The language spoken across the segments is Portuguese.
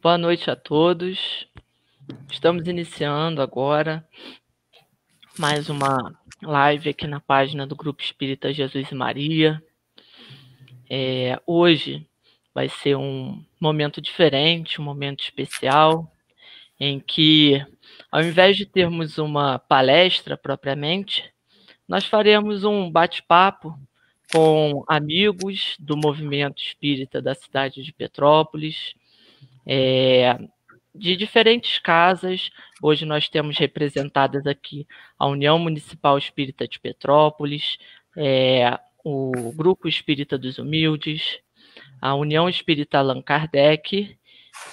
Boa noite a todos. Estamos iniciando agora mais uma live aqui na página do Grupo Espírita Jesus e Maria. Hoje vai ser um momento diferente, um momento especial, em que, ao invés de termos uma palestra propriamente, nós faremos um bate-papo com amigos do movimento espírita da cidade de Petrópolis, de diferentes casas. Hoje nós temos representadas aqui a União Municipal Espírita de Petrópolis, o Grupo Espírita dos Humildes, a União Espírita Allan Kardec,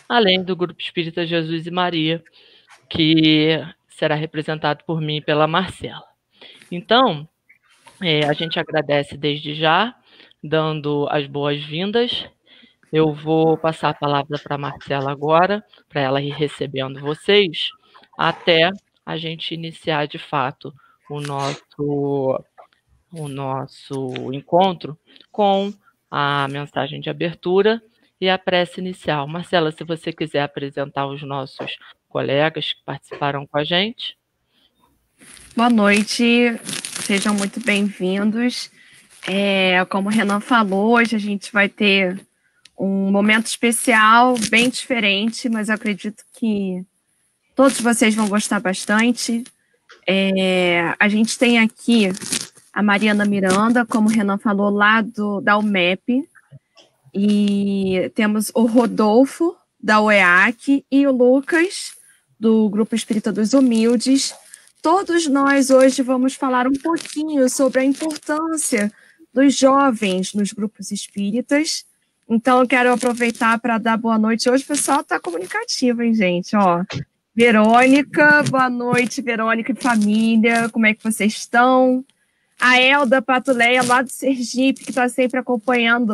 além do Grupo Espírita Jesus e Maria, que será representado por mim e pela Marcela. Então, a gente agradece desde já, dando as boas-vindas. Eu vou passar a palavra para a Marcela agora, para ela ir recebendo vocês, até a gente iniciar de fato o nosso encontro com a mensagem de abertura e a prece inicial. Marcela, se você quiser apresentar os nossos colegas que participaram com a gente. Boa noite, sejam muito bem-vindos. Como o Renan falou, hoje a gente vai ter um momento especial, bem diferente, mas eu acredito que todos vocês vão gostar bastante. A gente tem aqui a Mariana Miranda, como o Renan falou, lá da UMEP, e temos o Rodolfo, da UEAC, e o Lucas, do Grupo Espírita dos Humildes. Todos nós hoje vamos falar um pouquinho sobre a importância dos jovens nos grupos espíritas. Então, eu quero aproveitar para dar boa noite. Hoje o pessoal está comunicativo, hein, gente? Ó, Verônica, boa noite, Verônica e família. Como é que vocês estão? A Elda Patuleia, lá do Sergipe, que está sempre acompanhando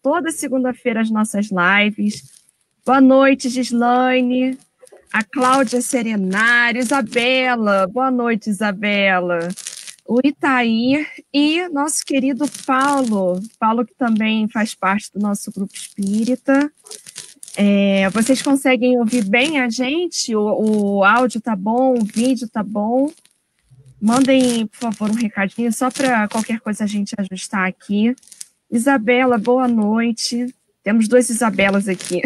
toda segunda-feira as nossas lives. Boa noite, Gislaine. A Cláudia Serenário, Isabela, boa noite, Isabela, o Itair e nosso querido Paulo que também faz parte do nosso grupo espírita. Vocês conseguem ouvir bem a gente? O áudio tá bom, o vídeo tá bom? Mandem, por favor, um recadinho, só para qualquer coisa a gente ajustar aqui. Isabela, boa noite. Temos duas Isabelas aqui.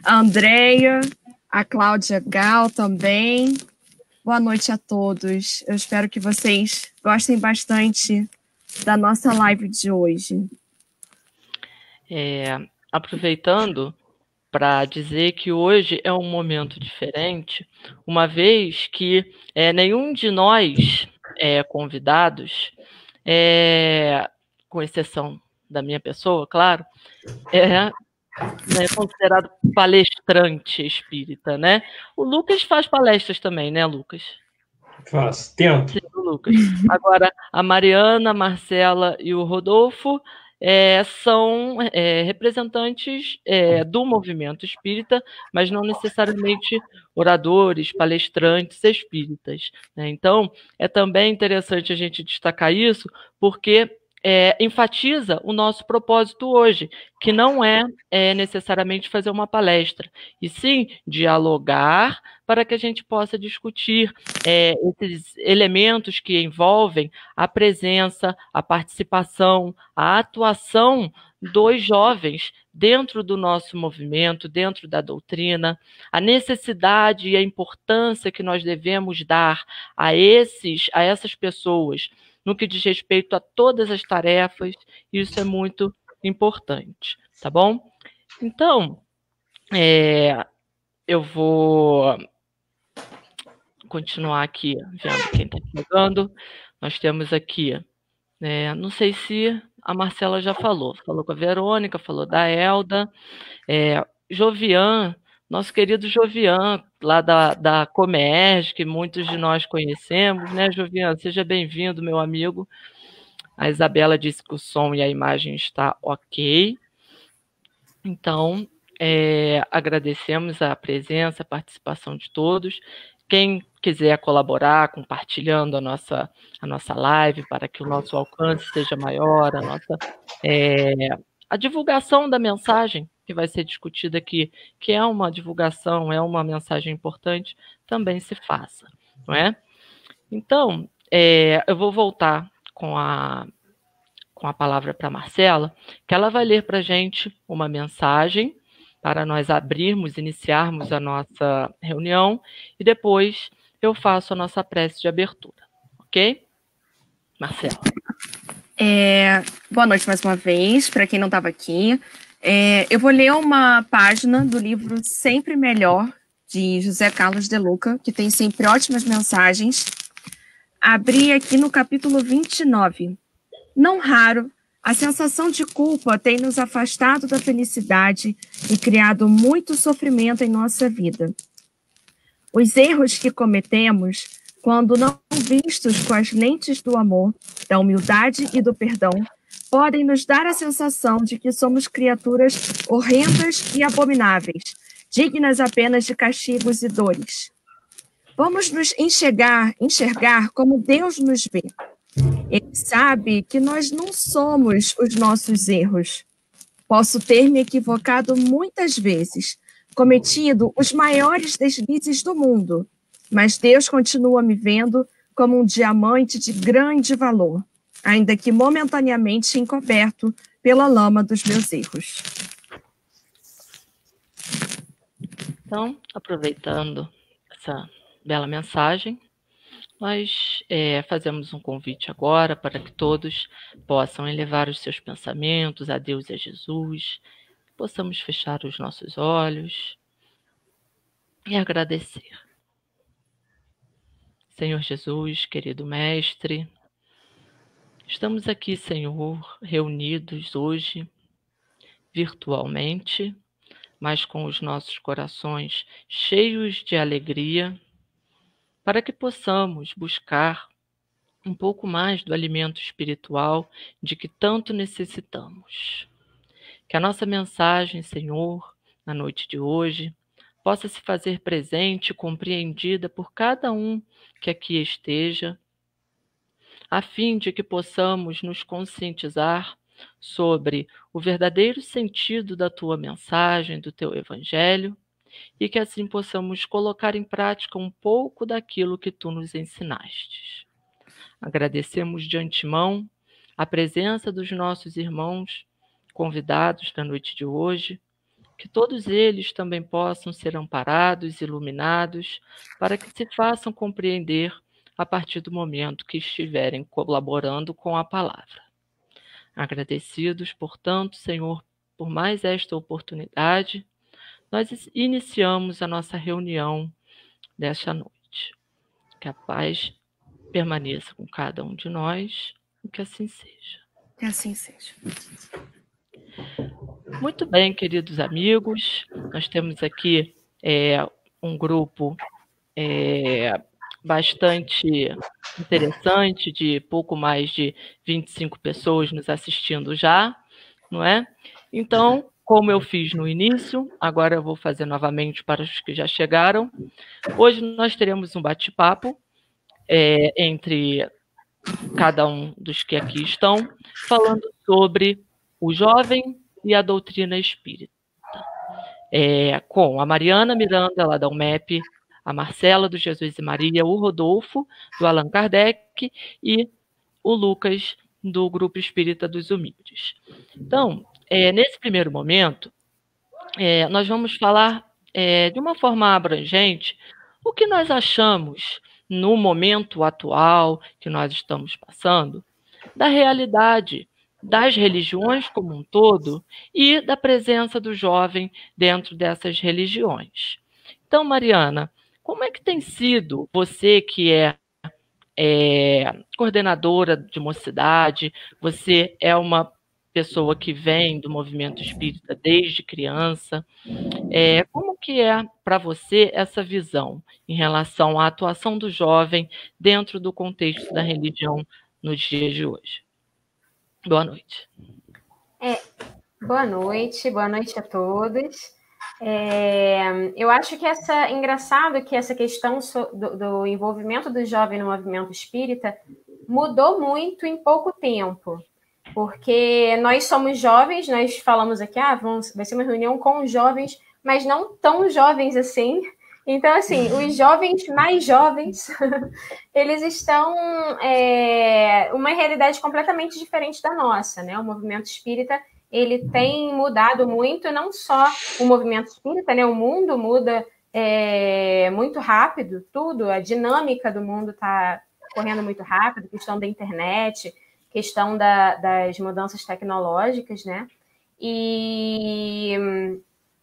A Andréia, a Cláudia Gal também. Boa noite a todos. Eu espero que vocês gostem bastante da nossa live de hoje. Aproveitando para dizer que hoje é um momento diferente, uma vez que nenhum de nós convidados, com exceção da minha pessoa, claro, é considerado palestrante espírita, né? O Lucas faz palestras também, né, Lucas? Faz, tento. Sim, o Lucas. Agora, a Mariana, a Marcela e o Rodolfo são representantes do movimento espírita, mas não necessariamente oradores, palestrantes espíritas, né? Então, é também interessante a gente destacar isso, porque enfatiza o nosso propósito hoje, que não é necessariamente fazer uma palestra, e sim dialogar para que a gente possa discutir esses elementos que envolvem a presença, a participação, a atuação dos jovens dentro do nosso movimento, dentro da doutrina, a necessidade e a importância que nós devemos dar a essas pessoas no que diz respeito a todas as tarefas. Isso é muito importante, tá bom? Então, eu vou continuar aqui vendo quem está chegando. Nós temos aqui, não sei se a Marcela já falou com a Verônica, falou da Elda, Jovian, nosso querido Jovian, lá da Comerg, que muitos de nós conhecemos, né, Jovian? Seja bem-vindo, meu amigo. A Isabela disse que o som e a imagem está ok. Então, agradecemos a presença, a participação de todos. Quem quiser colaborar, compartilhando a nossa live para que o nosso alcance seja maior, a divulgação da mensagem que vai ser discutida aqui, que é uma divulgação, é uma mensagem importante, também se faça, não é? Então, eu vou voltar com a palavra para a Marcela, que ela vai ler para a gente uma mensagem para nós abrirmos, iniciarmos a nossa reunião, e depois eu faço a nossa prece de abertura, ok? Marcela. Boa noite mais uma vez, para quem não estava aqui. Eu vou ler uma página do livro Sempre Melhor, de José Carlos de Luca, que tem sempre ótimas mensagens. Abri aqui no capítulo 29. Não raro, a sensação de culpa tem nos afastado da felicidade e criado muito sofrimento em nossa vida. Os erros que cometemos, quando não vistos com as lentes do amor, da humildade e do perdão, podem nos dar a sensação de que somos criaturas horrendas e abomináveis, dignas apenas de castigos e dores. Vamos nos enxergar como Deus nos vê. Ele sabe que nós não somos os nossos erros. Posso ter me equivocado muitas vezes, cometido os maiores deslizes do mundo, mas Deus continua me vendo como um diamante de grande valor, ainda que momentaneamente encoberto pela lama dos meus erros. Então, aproveitando essa bela mensagem, nós fazemos um convite agora para que todos possam elevar os seus pensamentos a Deus e a Jesus, possamos fechar os nossos olhos e agradecer. Senhor Jesus, querido Mestre, estamos aqui, Senhor, reunidos hoje, virtualmente, mas com os nossos corações cheios de alegria, para que possamos buscar um pouco mais do alimento espiritual de que tanto necessitamos. Que a nossa mensagem, Senhor, na noite de hoje, possa se fazer presente e compreendida por cada um que aqui esteja, a fim de que possamos nos conscientizar sobre o verdadeiro sentido da tua mensagem, do teu evangelho, e que assim possamos colocar em prática um pouco daquilo que tu nos ensinaste. Agradecemos de antemão a presença dos nossos irmãos convidados da noite de hoje, que todos eles também possam ser amparados, iluminados, para que se façam compreender a partir do momento que estiverem colaborando com a palavra. Agradecidos, portanto, Senhor, por mais esta oportunidade, nós iniciamos a nossa reunião desta noite. Que a paz permaneça com cada um de nós e que assim seja. Que assim seja. Muito bem, queridos amigos, nós temos aqui um grupo bastante interessante, de pouco mais de 25 pessoas nos assistindo já, não é? Então, como eu fiz no início, agora eu vou fazer novamente para os que já chegaram. Hoje nós teremos um bate-papo entre cada um dos que aqui estão, falando sobre o jovem e a doutrina espírita. Com a Mariana Miranda, lá da UMEP, a Marcela, do Jesus e Maria, o Rodolfo, do Allan Kardec, e o Lucas, do Grupo Espírita dos Humildes. Então, nesse primeiro momento, nós vamos falar de uma forma abrangente o que nós achamos no momento atual que nós estamos passando, da realidade das religiões como um todo e da presença do jovem dentro dessas religiões. Então, Mariana, como é que tem sido você que é coordenadora de mocidade, você é uma pessoa que vem do movimento espírita desde criança, como que é para você essa visão em relação à atuação do jovem dentro do contexto da religião nos dias de hoje? Boa noite. Boa noite a todos. Eu acho que engraçado que essa questão do envolvimento do jovem no movimento espírita mudou muito em pouco tempo. Porque nós somos jovens, nós falamos aqui, vai ser uma reunião com os jovens, mas não tão jovens assim. Então, assim, os jovens mais jovens, eles estão uma realidade completamente diferente da nossa, né? O movimento espírita, ele tem mudado muito, não só o movimento espírita, né? O mundo muda muito rápido, tudo, a dinâmica do mundo está correndo muito rápido, questão da internet, questão das mudanças tecnológicas, né? E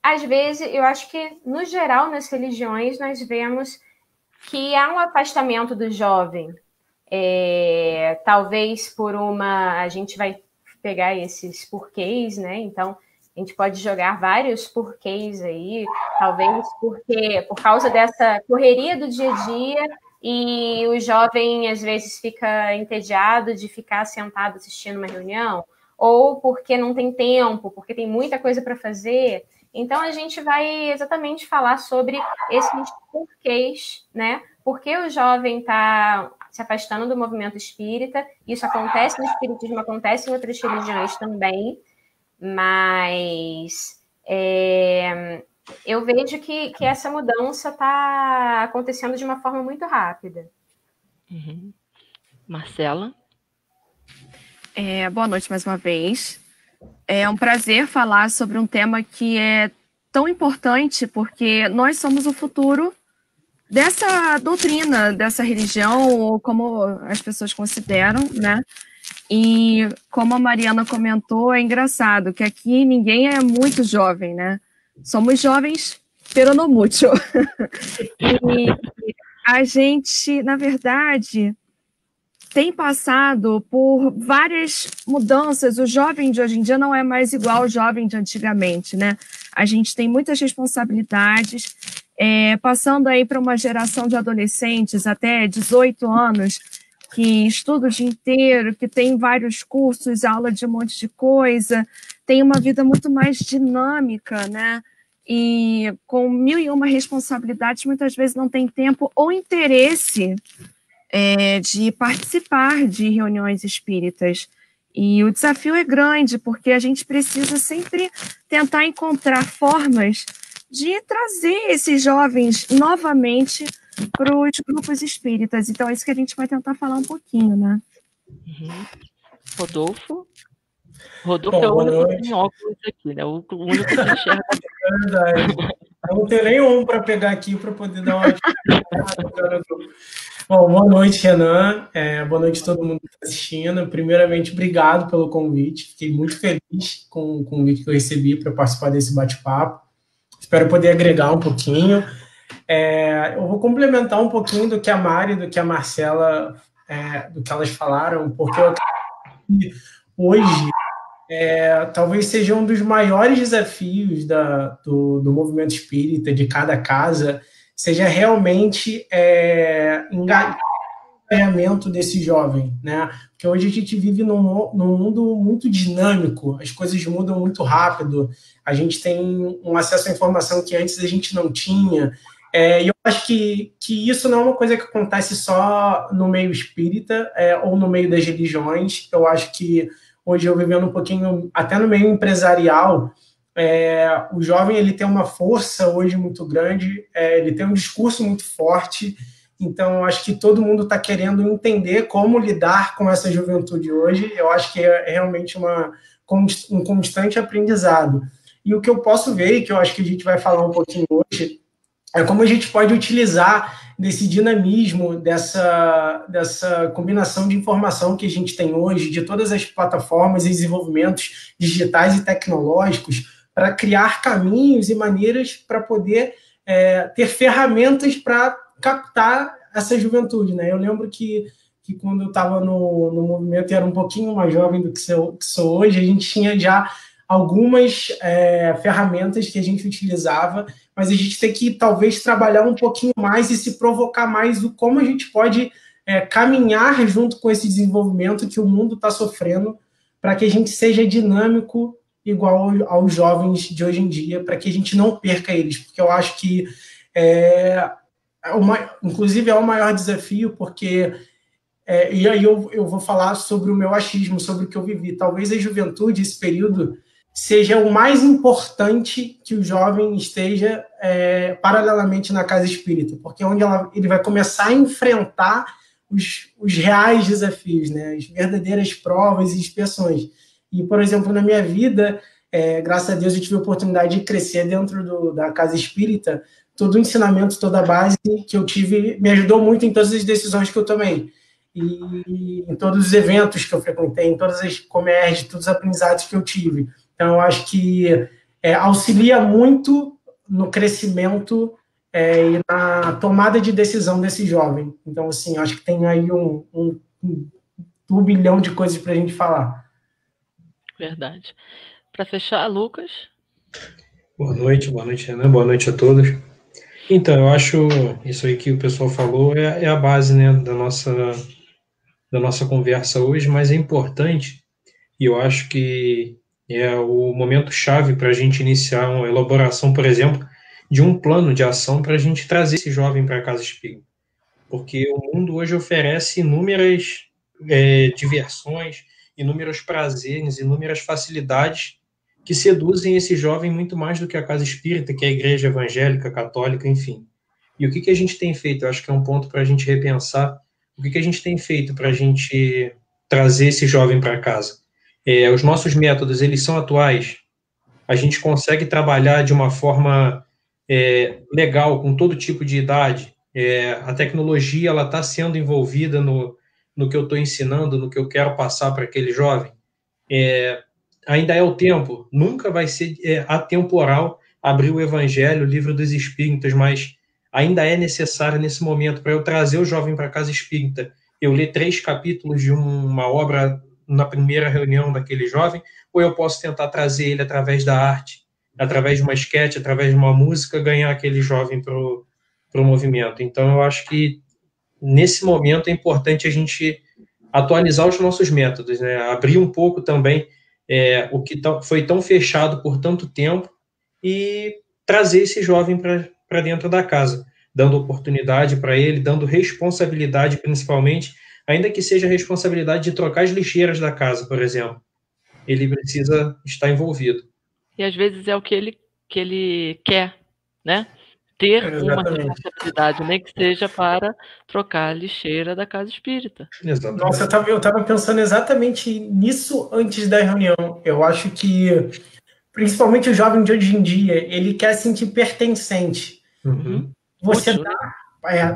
às vezes, eu acho que, no geral, nas religiões, nós vemos que há um afastamento do jovem. Talvez por a gente vai pegar esses porquês, né? Então, a gente pode jogar vários porquês aí, talvez por causa dessa correria do dia a dia, e o jovem, às vezes, fica entediado de ficar sentado assistindo uma reunião, ou porque não tem tempo, porque tem muita coisa para fazer. Então, a gente vai exatamente falar sobre esses porquês, né? Por que o jovem está se afastando do movimento espírita? Isso acontece no espiritismo, acontece em outras religiões também, mas eu vejo que essa mudança está acontecendo de uma forma muito rápida. Uhum. Marcela? Boa noite mais uma vez. É um prazer falar sobre um tema que é tão importante, porque nós somos o futuro dessa doutrina, dessa religião, ou como as pessoas consideram, né? E como a Mariana comentou, é engraçado que aqui ninguém é muito jovem, né? Somos jovens, pero no mucho. E a gente, na verdade, tem passado por várias mudanças. O jovem de hoje em dia não é mais igual ao jovem de antigamente, né? A gente tem muitas responsabilidades, passando aí para uma geração de adolescentes até 18 anos, que estuda o dia inteiro, que tem vários cursos, aula de um monte de coisa, tem uma vida muito mais dinâmica, né? E com 1001 responsabilidades, muitas vezes não tem tempo ou interesse de participar de reuniões espíritas. E o desafio é grande, porque a gente precisa sempre tentar encontrar formas de trazer esses jovens novamente para os grupos espíritas. Então, é isso que a gente vai tentar falar um pouquinho, né? Uhum. Rodolfo? Rodolfo é o único que tem óculos aqui, né? O único que enxerga. É verdade. Eu não tenho nenhum para pegar aqui para poder dar uma... Bom, boa noite, Renan. Boa noite a todo mundo que está assistindo. Primeiramente, obrigado pelo convite. Fiquei muito feliz com o convite que eu recebi para participar desse bate-papo. Espero poder agregar um pouquinho. Eu vou complementar um pouquinho do que a Mari, do que a Marcela, do que elas falaram, porque eu acredito que hoje talvez seja um dos maiores desafios do movimento espírita, de cada casa, seja realmente engajamento desse jovem, né? Porque hoje a gente vive num mundo muito dinâmico, as coisas mudam muito rápido, a gente tem um acesso à informação que antes a gente não tinha, e eu acho que isso não é uma coisa que acontece só no meio espírita ou no meio das religiões. Eu acho que hoje eu vivendo um pouquinho, até no meio empresarial, o jovem ele tem uma força hoje muito grande, ele tem um discurso muito forte, então eu acho que todo mundo está querendo entender como lidar com essa juventude hoje. Eu acho que é realmente um constante aprendizado. E o que eu posso ver, e que eu acho que a gente vai falar um pouquinho hoje, é como a gente pode utilizar desse dinamismo, dessa combinação de informação que a gente tem hoje, de todas as plataformas e desenvolvimentos digitais e tecnológicos, para criar caminhos e maneiras para poder ter ferramentas para captar essa juventude, né? Eu lembro que quando eu estava no movimento e era um pouquinho mais jovem do que sou hoje, a gente tinha já algumas ferramentas que a gente utilizava, mas a gente tem que talvez trabalhar um pouquinho mais e se provocar mais o como a gente pode caminhar junto com esse desenvolvimento que o mundo está sofrendo, para que a gente seja dinâmico igual aos jovens de hoje em dia, para que a gente não perca eles, porque eu acho que inclusive é o maior desafio, porque e aí eu vou falar sobre o meu achismo, sobre o que eu vivi. Talvez a juventude, esse período, seja o mais importante que o jovem esteja paralelamente na casa espírita, porque é onde ele vai começar a enfrentar os reais desafios, né? As verdadeiras provas e expiações. E, por exemplo, na minha vida, graças a Deus, eu tive a oportunidade de crescer dentro da casa espírita. Todo o ensinamento, toda a base que eu tive me ajudou muito em todas as decisões que eu tomei. E em todos os eventos que eu frequentei, em todas as comércios, todos os aprendizados que eu tive. Então, eu acho que auxilia muito no crescimento e na tomada de decisão desse jovem. Então, assim, eu acho que tem aí um turbilhão de coisas para a gente falar. Verdade. Para fechar, Lucas. Boa noite, Renan, boa noite a todos. Então, eu acho isso aí que o pessoal falou é a base, né, da nossa conversa hoje, mas é importante, e eu acho que é o momento-chave para a gente iniciar uma elaboração, por exemplo, de um plano de ação para a gente trazer esse jovem para a casa espírita. Porque o mundo hoje oferece inúmeras diversões, inúmeros prazeres, inúmeras facilidades que seduzem esse jovem muito mais do que a casa espírita, que é a igreja evangélica, católica, enfim. E o que a gente tem feito? Eu acho que é um ponto para a gente repensar. O que a gente tem feito para a gente trazer esse jovem para casa? Os nossos métodos, eles são atuais? A gente consegue trabalhar de uma forma legal, com todo tipo de idade? A tecnologia está sendo envolvida no que eu estou ensinando, no que eu quero passar para aquele jovem? Ainda é o tempo, nunca vai ser atemporal abrir o Evangelho, o Livro dos Espíritos, mas ainda é necessário nesse momento para eu trazer o jovem para a casa espírita, eu ler 3 capítulos de uma obra na primeira reunião daquele jovem, ou eu posso tentar trazer ele através da arte, através de uma esquete, através de uma música, ganhar aquele jovem para o movimento. Então, eu acho que nesse momento é importante a gente atualizar os nossos métodos, né? Abrir um pouco também o que foi tão fechado por tanto tempo e trazer esse jovem para dentro da casa, dando oportunidade para ele, dando responsabilidade principalmente, ainda que seja a responsabilidade de trocar as lixeiras da casa, por exemplo. Ele precisa estar envolvido. E às vezes é o que ele quer, né? Ter uma responsabilidade, nem que seja para trocar a lixeira da casa espírita. Exatamente. Nossa, eu estava pensando exatamente nisso antes da reunião. Eu acho que, principalmente o jovem de hoje em dia, ele quer se sentir pertencente. Uhum. Você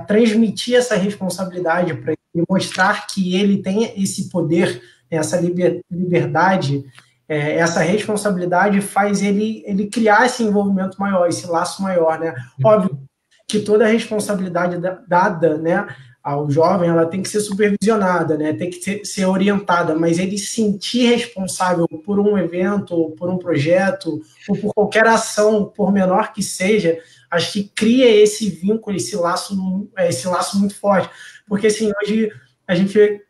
transmitir essa responsabilidade para ele, mostrar que ele tem esse poder, essa liberdade, essa responsabilidade faz ele criar esse envolvimento maior, esse laço maior, né? Óbvio que toda a responsabilidade dada, né, ao jovem, ela tem que ser supervisionada, né? Tem que ser orientada, mas ele se sentir responsável por um evento, ou por um projeto, ou por qualquer ação, por menor que seja, acho que cria esse vínculo, esse laço muito forte. Porque, assim, hoje a gente vê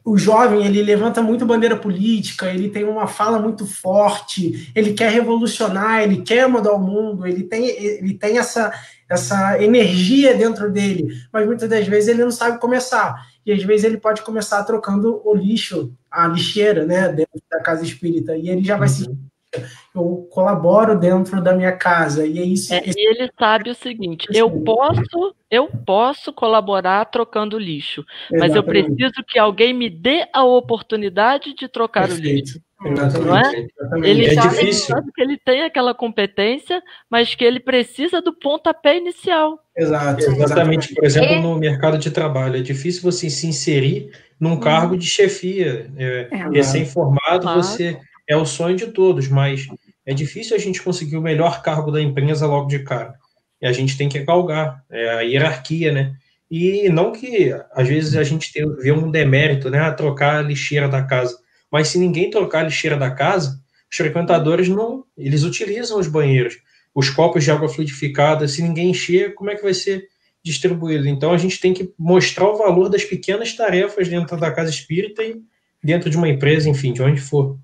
o jovem, ele levanta muito bandeira política, ele tem uma fala muito forte, ele quer revolucionar, ele quer mudar o mundo, ele tem essa energia dentro dele, mas muitas das vezes ele não sabe começar. E às vezes ele pode começar trocando o lixo, a lixeira, né, dentro da casa espírita, e ele já vai se... Eu colaboro dentro da minha casa, e é isso. E ele sabe o seguinte: eu posso colaborar trocando lixo, mas eu preciso que alguém me dê a oportunidade de trocar o lixo. Não é? Ele sabe que ele tem aquela competência, mas que ele precisa do pontapé inicial. Exatamente. Por exemplo, no mercado de trabalho, é difícil você se inserir num cargo de chefia. Recém-formado, você... É o sonho de todos, mas é difícil a gente conseguir o melhor cargo da empresa logo de cara. E a gente tem que galgar, a hierarquia, né? E não que, às vezes, a gente vê um demérito, né? A trocar a lixeira da casa. Mas se ninguém trocar a lixeira da casa, os frequentadores eles utilizam os banheiros. Os copos de água fluidificada, se ninguém encher, como é que vai ser distribuído? Então, a gente tem que mostrar o valor das pequenas tarefas dentro da casa espírita e dentro de uma empresa, enfim, de onde for.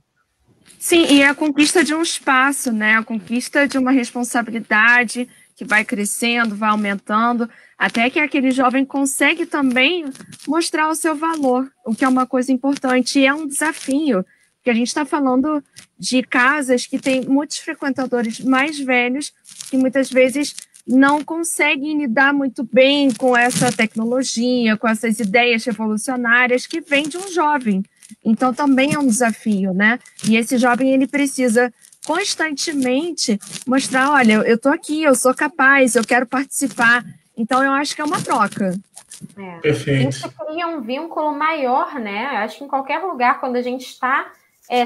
Sim, e a conquista de um espaço, né? A conquista de uma responsabilidade que vai crescendo, vai aumentando, até que aquele jovem consegue também mostrar o seu valor, o que é uma coisa importante e é um desafio, porque a gente está falando de casas que têm muitos frequentadores mais velhos que muitas vezes não conseguem lidar muito bem com essa tecnologia, com essas ideias revolucionárias que vêm de um jovem. Então, também é um desafio, né? E esse jovem, ele precisa constantemente mostrar, olha, eu estou aqui, eu sou capaz, eu quero participar. Então, eu acho que é uma troca. Perfeito. Isso cria um vínculo maior, né? Acho que em qualquer lugar, quando a gente está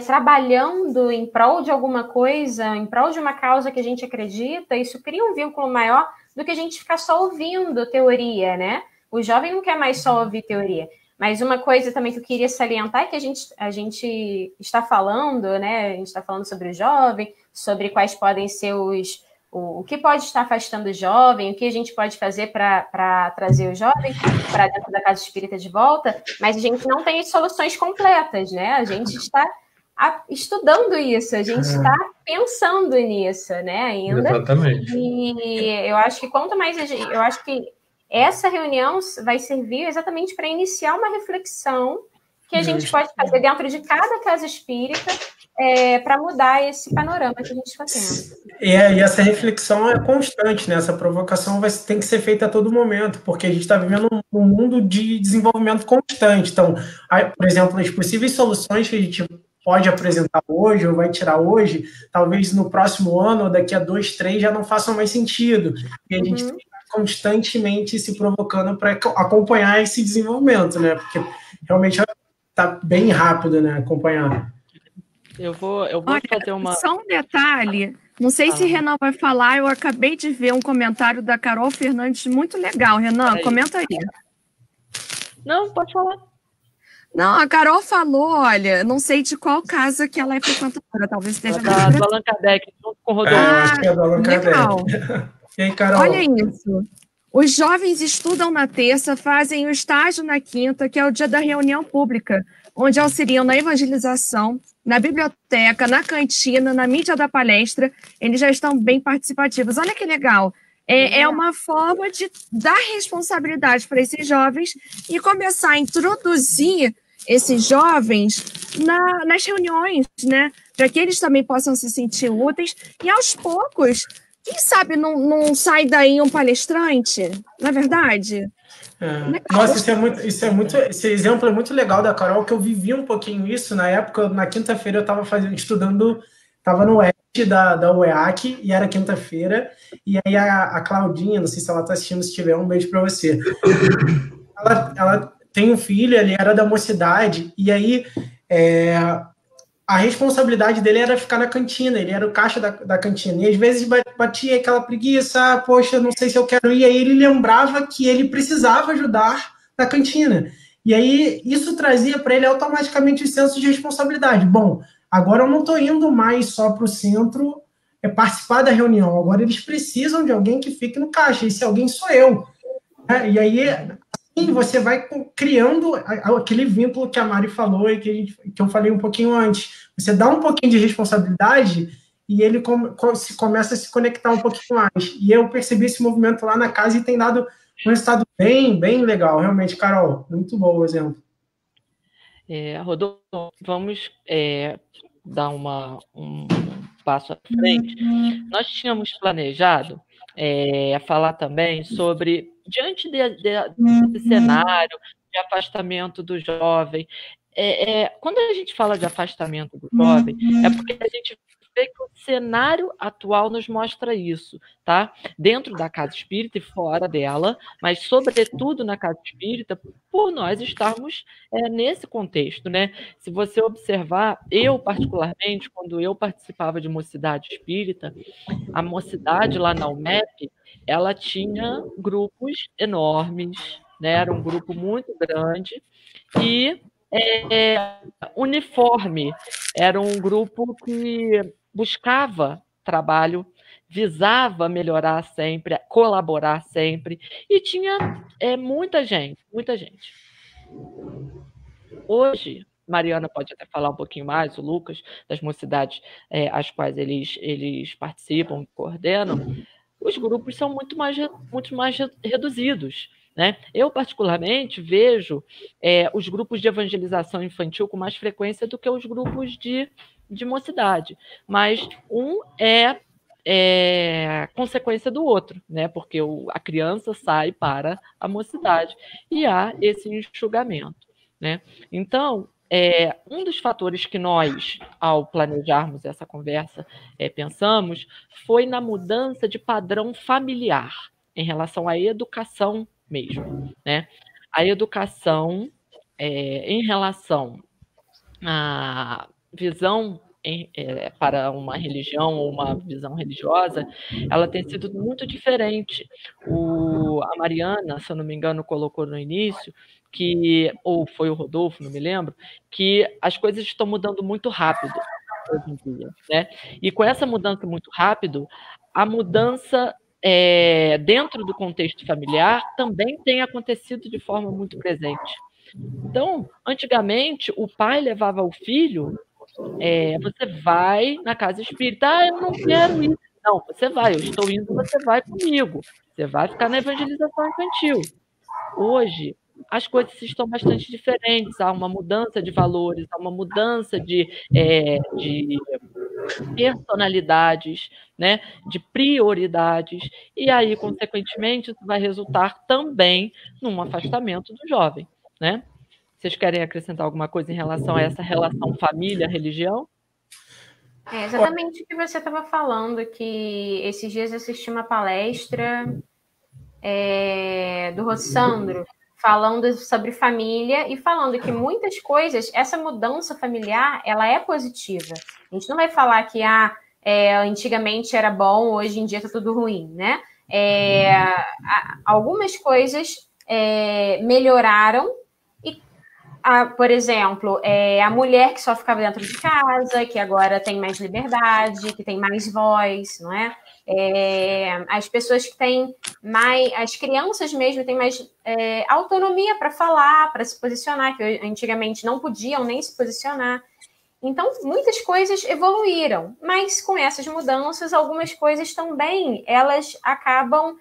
trabalhando em prol de alguma coisa, em prol de uma causa que a gente acredita, isso cria um vínculo maior do que a gente ficar só ouvindo teoria, né? O jovem não quer mais só ouvir teoria. Mas uma coisa também que eu queria salientar é que a gente está falando, né? A gente está falando sobre o jovem, sobre quais podem ser o que pode estar afastando o jovem, o que a gente pode fazer para trazer o jovem para dentro da casa espírita de volta, mas a gente não tem soluções completas, né? A gente está estudando isso, a gente está pensando nisso, né, ainda. Exatamente. E eu acho que quanto mais eu acho que essa reunião vai servir exatamente para iniciar uma reflexão que a gente pode fazer dentro de cada casa espírita para mudar esse panorama que a gente está tendo. E essa reflexão é constante, né? Essa provocação tem que ser feita a todo momento, porque a gente está vivendo um mundo de desenvolvimento constante. Então, por exemplo, as possíveis soluções que a gente pode apresentar hoje ou vai tirar hoje, talvez no próximo ano ou daqui a 2, 3 já não façam mais sentido. E a gente está constantemente se provocando para acompanhar esse desenvolvimento, né? Porque realmente está bem rápido, né? Acompanhar. Eu vou fazer uma... Só um detalhe, não sei se Renan vai falar, eu acabei de ver um comentário da Carol Fernandes muito legal. Renan, comenta aí. Não, pode falar. Não, a Carol falou, olha, não sei de qual casa que ela é frequentadora, talvez esteja... Do Allan Kardec, junto com o Rodolfo. Acho que é do Allan Kardec. Legal. E aí, Carol? Olha isso. Os jovens estudam na terça, fazem o estágio na quinta, que é o dia da reunião pública, onde auxiliam na evangelização, na biblioteca, na cantina, na mídia da palestra. Eles já estão bem participativos. Olha que legal. É uma forma de dar responsabilidade para esses jovens e começar a introduzir esses jovens nas reuniões, né? Para que eles também possam se sentir úteis. E aos poucos, quem sabe não sai daí um palestrante, não é verdade? Nossa, esse exemplo é muito legal da Carol, que eu vivi um pouquinho isso na época. Na quinta-feira eu estava estudando, estava no ET da UEAC, e era quinta-feira, e aí a Claudinha, não sei se ela está assistindo, se tiver, um beijo para você. Ela tem um filho, ele era da mocidade, e aí a responsabilidade dele era ficar na cantina, ele era o caixa da cantina, e às vezes batia aquela preguiça, poxa, não sei se eu quero ir, aí ele lembrava que ele precisava ajudar na cantina, e aí isso trazia para ele automaticamente o senso de responsabilidade. Bom, agora eu não estou indo mais só para o centro participar da reunião, agora eles precisam de alguém que fique no caixa, e esse alguém sou eu. E aí assim, você vai criando aquele vínculo que a Mari falou e que eu falei um pouquinho antes. Você dá um pouquinho de responsabilidade e ele começa a se conectar um pouquinho mais. E eu percebi esse movimento lá na casa e tem dado um resultado bem, bem legal. Realmente, Carol, muito bom o exemplo. Rodolfo, vamos dar um passo à frente. Nós tínhamos planejado falar também sobre, diante desse cenário de afastamento do jovem, quando a gente fala de afastamento do jovem, é porque a gente vê que o cenário atual nos mostra isso, tá? Dentro da casa espírita e fora dela, mas sobretudo na casa espírita, por nós estarmos nesse contexto, né? Se você observar, eu particularmente, quando eu participava de mocidade espírita, a mocidade lá na UMEP, ela tinha grupos enormes, né? Era um grupo muito grande e uniforme, era um grupo que buscava trabalho, visava melhorar sempre, colaborar sempre, e tinha muita gente. Hoje, Mariana pode até falar um pouquinho mais, o Lucas, das mocidades às quais eles participam, coordenam. os grupos são muito mais reduzidos, né? Eu, particularmente, vejo os grupos de evangelização infantil com mais frequência do que os grupos de mocidade, mas um é consequência do outro, né? Porque a criança sai para a mocidade e há esse enxugamento, né? Então, um dos fatores que nós, ao planejarmos essa conversa, pensamos, foi na mudança de padrão familiar em relação à educação mesmo, né? A educação em relação à visão para uma religião ou uma visão religiosa, ela tem sido muito diferente. A Mariana, se eu não me engano, colocou no início, ou foi o Rodolfo, não me lembro, que as coisas estão mudando muito rápido hoje em dia, né? E com essa mudança muito rápido, a mudança dentro do contexto familiar também tem acontecido de forma muito presente. Então, antigamente, o pai levava o filho, você vai na casa espírita, eu não quero ir. Não, você vai, eu estou indo, você vai comigo. Você vai ficar na evangelização infantil. Hoje, as coisas estão bastante diferentes, há uma mudança de valores, há uma mudança de personalidades, né, de prioridades, e aí, consequentemente, isso vai resultar também num afastamento do jovem, né? Vocês querem acrescentar alguma coisa em relação a essa relação família-religião? Exatamente o que você estava falando, que esses dias eu assisti uma palestra do Rossandro, falando sobre família e falando que muitas coisas, essa mudança familiar, ela é positiva. A gente não vai falar que antigamente era bom, hoje em dia está tudo ruim, né? Algumas coisas melhoraram. Por exemplo, a mulher que só ficava dentro de casa, que agora tem mais liberdade, que tem mais voz, não é? As pessoas que têm mais... As crianças mesmo têm mais autonomia para falar, para se posicionar, que antigamente não podiam nem se posicionar. Então, muitas coisas evoluíram, mas com essas mudanças, algumas coisas também, elas acabam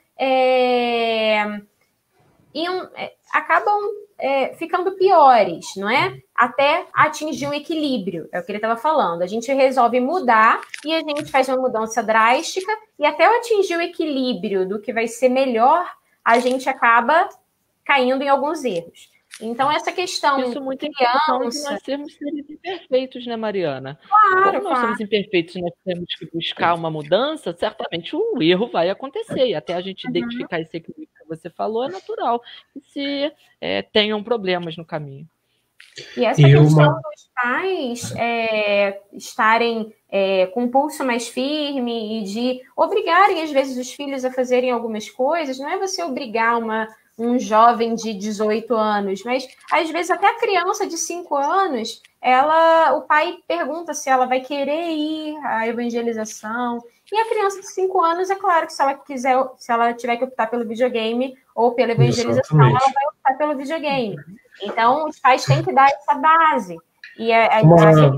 ficando piores, não é? Até atingir um equilíbrio, é o que ele estava falando. A gente resolve mudar e a gente faz uma mudança drástica e até atingir o equilíbrio do que vai ser melhor, a gente acaba caindo em alguns erros. Então, essa questão... Isso muito questão de nós sermos seres imperfeitos, né, Mariana? Claro, Como nós somos imperfeitos e nós temos que buscar uma mudança, certamente o erro vai acontecer. E até a gente identificar esse equilíbrio que você falou, é natural que se tenham problemas no caminho. E essa questão dos pais estarem com um pulso mais firme e de obrigarem, às vezes, os filhos a fazerem algumas coisas, não é você obrigar um jovem de 18 anos, mas às vezes até a criança de 5 anos, o pai pergunta se ela vai querer ir à evangelização, e a criança de 5 anos, é claro que se ela tiver que optar pelo videogame ou pela evangelização, ela vai optar pelo videogame. Então, os pais têm que dar essa base, e a criança,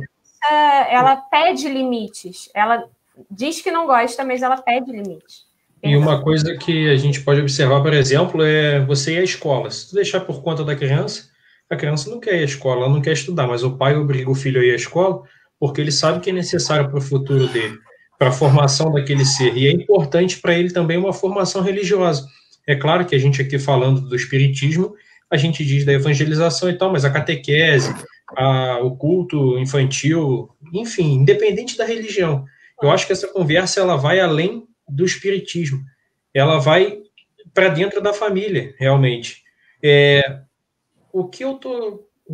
ela pede limites, ela diz que não gosta, mas ela pede limites. E uma coisa que a gente pode observar, por exemplo, é você ir à escola. Se tu deixar por conta da criança, a criança não quer ir à escola, ela não quer estudar, mas o pai obriga o filho a ir à escola porque ele sabe que é necessário para o futuro dele, para a formação daquele ser. E é importante para ele também uma formação religiosa. É claro que a gente aqui falando do espiritismo, a gente diz da evangelização e tal, mas a catequese, o culto infantil, enfim, independente da religião. Eu acho que essa conversa ela vai além do espiritismo, ela vai para dentro da família, realmente. O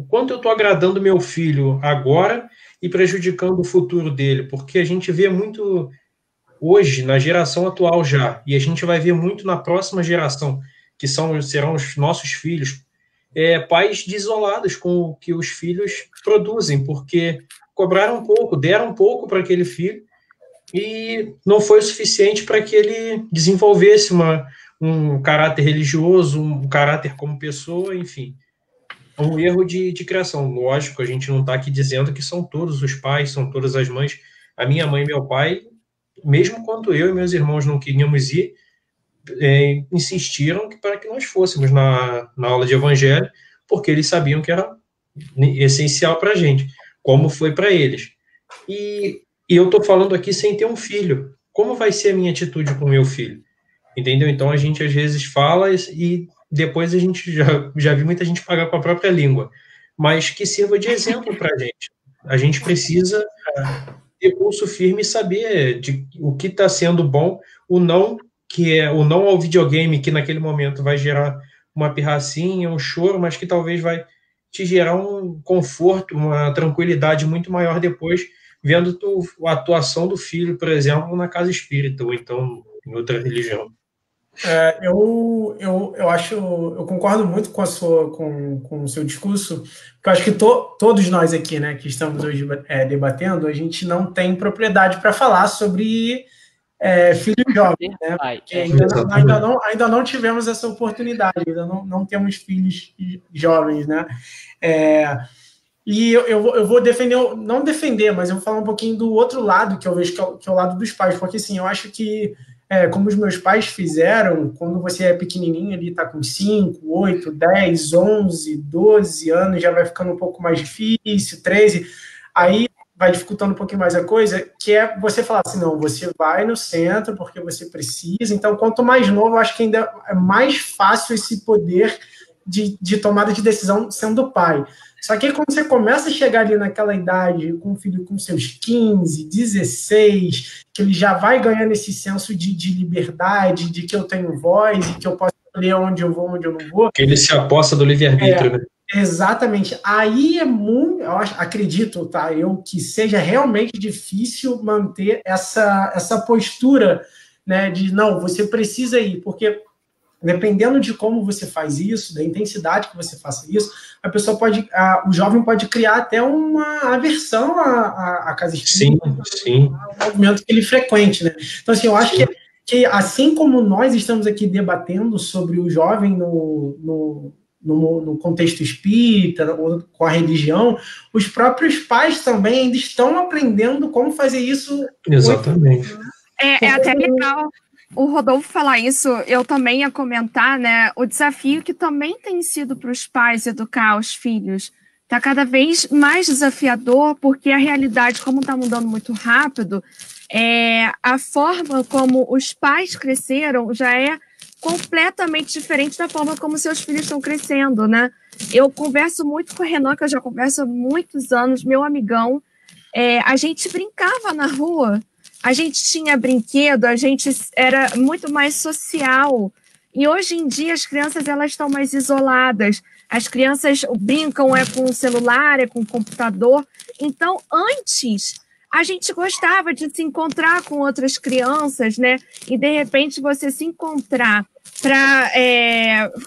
quanto eu estou agradando meu filho agora e prejudicando o futuro dele, porque a gente vê muito hoje, na geração atual já, e a gente vai ver muito na próxima geração, que serão os nossos filhos, pais desolados com o que os filhos produzem, porque cobraram pouco, deram pouco para aquele filho, e não foi o suficiente para que ele desenvolvesse um caráter religioso, um caráter como pessoa, enfim. Um erro de criação. Lógico, a gente não está aqui dizendo que são todos os pais, são todas as mães. A minha mãe e meu pai mesmo quando eu e meus irmãos não queríamos ir, insistiram para que nós fôssemos na aula de evangelho, porque eles sabiam que era essencial para a gente, como foi para eles. E eu estou falando aqui sem ter um filho. Como vai ser a minha atitude com o meu filho? Entendeu? Então a gente às vezes fala e depois a gente já viu muita gente pagar com a própria língua, mas que sirva de exemplo para a gente. A gente precisa ter pulso firme e saber o que está sendo bom, o não ao videogame, que naquele momento vai gerar uma pirracinha, um choro, mas que talvez vai te gerar um conforto, uma tranquilidade muito maior depois, vendo a atuação do filho, por exemplo, na casa espírita, ou então em outra religião. Eu concordo muito com o seu discurso, porque eu acho que todos nós aqui, né, que estamos hoje debatendo, a gente não tem propriedade para falar sobre filhos jovens, né? Porque ainda não tivemos essa oportunidade, ainda não temos filhos jovens, né? E eu vou defender, não defender, mas eu vou falar um pouquinho do outro lado, que eu vejo que é o lado dos pais, porque assim, eu acho que como os meus pais fizeram, quando você é pequenininho ali, tá com 5, 8, 10, 11, 12 anos, já vai ficando um pouco mais difícil, 13, aí vai dificultando um pouquinho mais a coisa, que é você falar assim, não, você vai no centro porque você precisa, então quanto mais novo, eu acho que ainda é mais fácil esse poder de tomada de decisão sendo pai. Só que quando você começa a chegar ali naquela idade, com um filho com seus 15, 16, que ele já vai ganhando esse senso de liberdade, de que eu tenho voz e que eu posso escolher onde eu vou, onde eu não vou. Que ele se aposta do livre-arbítrio, né? Exatamente. Aí é muito, acredito, tá? Que seja realmente difícil manter essa postura, né? De não, você precisa ir, porque dependendo de como você faz isso, da intensidade que você faça isso, a pessoa o jovem pode criar até uma aversão à casa espírita, ao movimento que ele frequente, né? Então, assim, eu acho que assim como nós estamos aqui debatendo sobre o jovem no contexto espírita, ou com a religião, os próprios pais também ainda estão aprendendo como fazer isso. Exatamente. É até legal o Rodolfo falar isso, eu também ia comentar, né, o desafio que também tem sido para os pais educar os filhos. Está cada vez mais desafiador, porque a realidade, como está mudando muito rápido, a forma como os pais cresceram já é completamente diferente da forma como seus filhos estão crescendo, né? Eu converso muito com o Renan, que eu já converso há muitos anos, meu amigão. A gente brincava na rua, a gente tinha brinquedo, a gente era muito mais social. E hoje em dia as crianças elas estão mais isoladas. As crianças brincam com o celular, com o computador. Então, antes, a gente gostava de se encontrar com outras crianças, né? E, de repente, você se encontrar para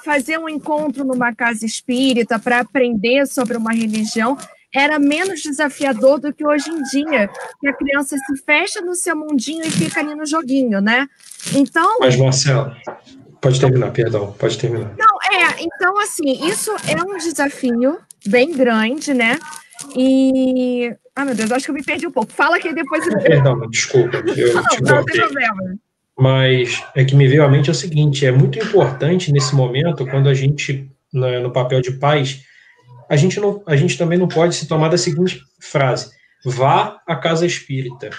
fazer um encontro numa casa espírita, para aprender sobre uma religião, era menos desafiador do que hoje em dia, que a criança se fecha no seu mundinho e fica ali no joguinho, né? Então... Mas, Marcela, pode terminar, perdão, pode terminar. Não, então, assim, isso é um desafio bem grande, né? E... meu Deus, acho que eu me perdi um pouco. Fala que depois... Perdão, desculpa, eu te não tem problema. Mas que me veio à mente é o seguinte, é muito importante nesse momento, quando a gente, no papel de pais, a gente também não pode se tomar da seguinte frase: vá à casa espírita.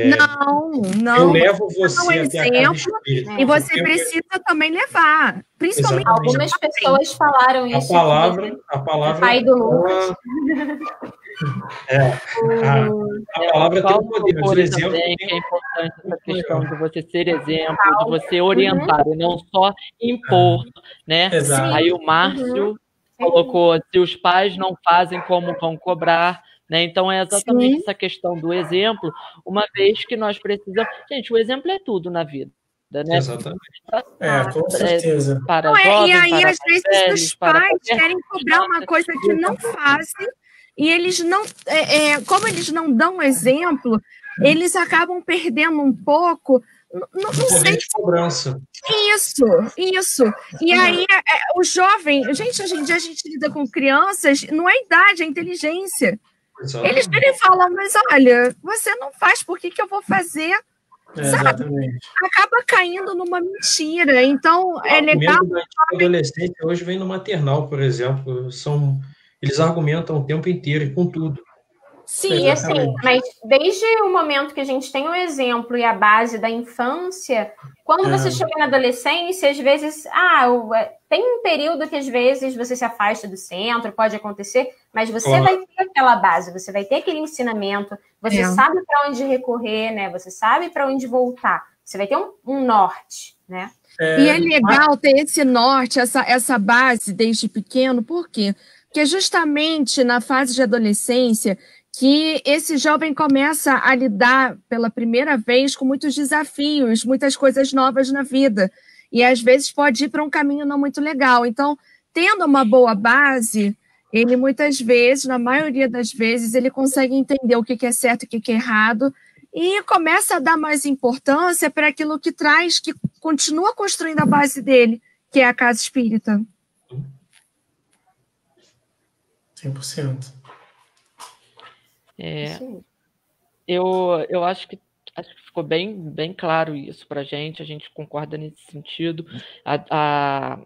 Não. Eu levo você até a casa espírita. E você precisa também levar. Principalmente. Algumas pessoas falaram isso. A palavra. Pai do Lucas. A palavra tem um poder. O exemplo é importante essa questão de você ser exemplo, de você orientar, e não só impor, né? Exato. Aí o Márcio colocou, se os pais não fazem, como vão cobrar, né? Então é exatamente essa questão do exemplo, uma vez que nós precisamos... Gente, o exemplo é tudo na vida, né? Exatamente. Com certeza. Para jovens, e aí, para às vezes, velhos, os pais querem cobrar uma crianças, coisa que não fazem, e eles não... como eles não dão exemplo, eles acabam perdendo um pouco... Não sei. De cobrança. Isso. E aí, o jovem... Gente, hoje em dia a gente lida com crianças, não é idade, é inteligência. Exatamente. Eles falam, mas olha, você não faz, por que eu vou fazer? Exatamente. Acaba caindo numa mentira. Então, é legal. O adolescente hoje vem no maternal, por exemplo. Eles argumentam o tempo inteiro e com tudo. Sim, e assim, mas desde o momento que a gente tem o exemplo e a base da infância, quando você chega na adolescência, às vezes, tem um período que às vezes você se afasta do centro, pode acontecer, mas você vai ter aquela base, você vai ter aquele ensinamento, você sabe para onde recorrer, né? Você sabe para onde voltar, você vai ter um norte, né? E é legal ter esse norte, essa base desde pequeno, por quê? Porque justamente na fase de adolescência que esse jovem começa a lidar pela primeira vez com muitos desafios, muitas coisas novas na vida, e às vezes pode ir para um caminho não muito legal. Então, tendo uma boa base, ele muitas vezes, na maioria das vezes, ele consegue entender o que é certo e o que é errado, e começa a dar mais importância para aquilo que traz, que continua construindo a base dele, que é a casa espírita. 100%. Eu acho que ficou bem claro isso para a gente concorda nesse sentido. A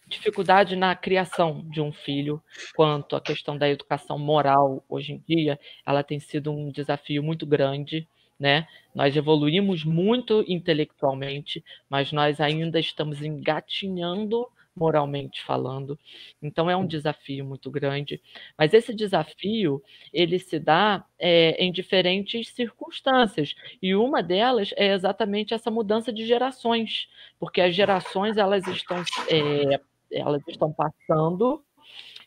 dificuldade na criação de um filho, quanto à questão da educação moral hoje em dia, ela tem sido um desafio muito grande, né? Nós evoluímos muito intelectualmente, mas nós ainda estamos engatinhando moralmente falando. Então, é um desafio muito grande. Mas esse desafio, ele se dá em diferentes circunstâncias. E uma delas é exatamente essa mudança de gerações. Porque as gerações, elas estão passando,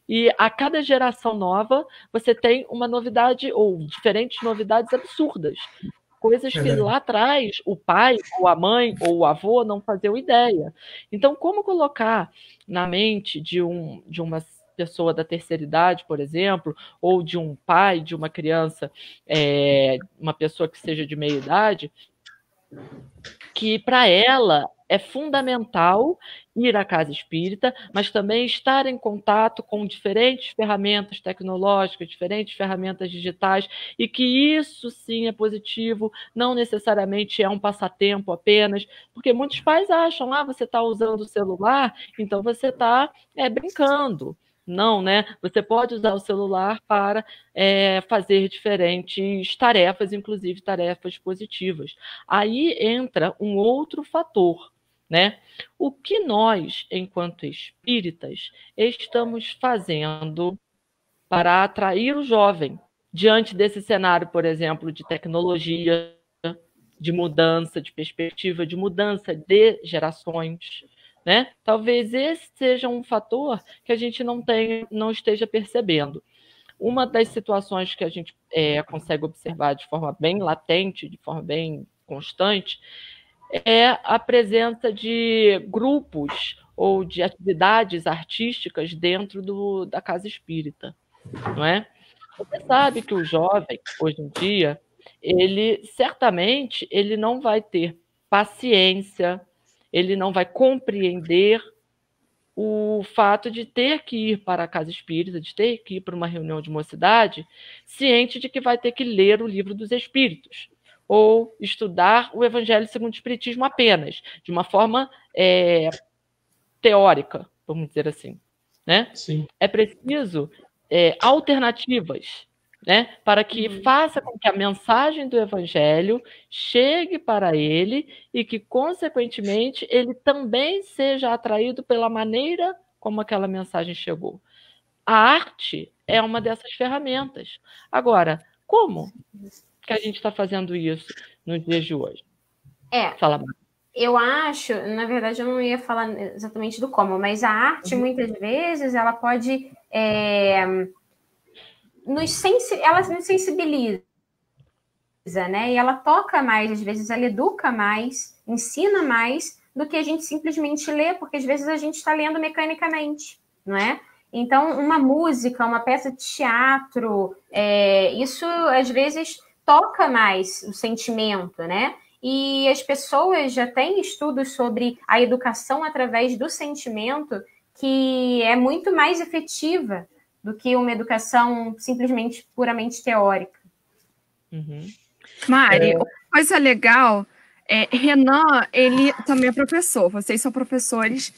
e a cada geração nova, você tem uma novidade, ou diferentes novidades absurdas. Coisas que lá atrás o pai, ou a mãe, ou o avô não faziam ideia. Então, como colocar na mente de uma pessoa da terceira idade, por exemplo, ou de um pai, de uma criança, uma pessoa que seja de meia idade, que para ela é fundamental ir à casa espírita, mas também estar em contato com diferentes ferramentas tecnológicas, diferentes ferramentas digitais, e que isso sim é positivo, não necessariamente é um passatempo apenas, porque muitos pais acham, você está usando o celular, então você está brincando. Não, né? Você pode usar o celular para fazer diferentes tarefas, inclusive tarefas positivas. Aí entra um outro fator, né? O que nós, enquanto espíritas, estamos fazendo para atrair o jovem diante desse cenário, por exemplo, de tecnologia, de mudança de perspectiva, de mudança de gerações, né? Talvez esse seja um fator que a gente não esteja percebendo. Uma das situações que a gente consegue observar de forma bem latente, de forma bem constante, é a presença de grupos ou de atividades artísticas dentro da casa espírita, não é? Você sabe que o jovem, hoje em dia, certamente ele não vai ter paciência, ele não vai compreender o fato de ter que ir para a casa espírita, de ter que ir para uma reunião de mocidade, ciente de que vai ter que ler o livro dos espíritos, ou estudar o Evangelho segundo o Espiritismo apenas, de uma forma teórica, vamos dizer assim, né? Sim. É preciso alternativas, né, para que faça com que a mensagem do Evangelho chegue para ele e que, consequentemente, ele também seja atraído pela maneira como aquela mensagem chegou. A arte é uma dessas ferramentas. Agora, como que a gente está fazendo isso nos dias de hoje? Fala, Marta. Eu acho, na verdade, eu não ia falar exatamente do como, mas a arte, muitas vezes, ela pode... ela nos sensibiliza, né? E ela toca mais, às vezes ela educa mais, ensina mais do que a gente simplesmente lê, porque às vezes a gente está lendo mecanicamente, não é? Então, uma música, uma peça de teatro, isso às vezes toca mais o sentimento, né? E as pessoas já têm estudos sobre a educação através do sentimento, que é muito mais efetiva do que uma educação simplesmente puramente teórica. Mari, uma coisa legal Renan, ele também é professor, vocês são professores.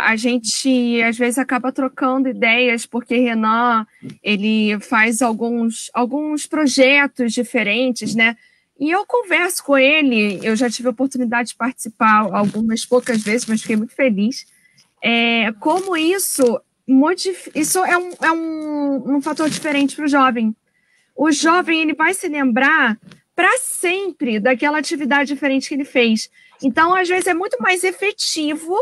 A gente, às vezes, acaba trocando ideias, porque Renan, ele faz alguns projetos diferentes, né? E eu converso com ele, eu já tive a oportunidade de participar algumas poucas vezes, mas fiquei muito feliz. Como isso é um fator diferente para o jovem. O jovem, ele vai se lembrar para sempre daquela atividade diferente que ele fez. Então, às vezes, é muito mais efetivo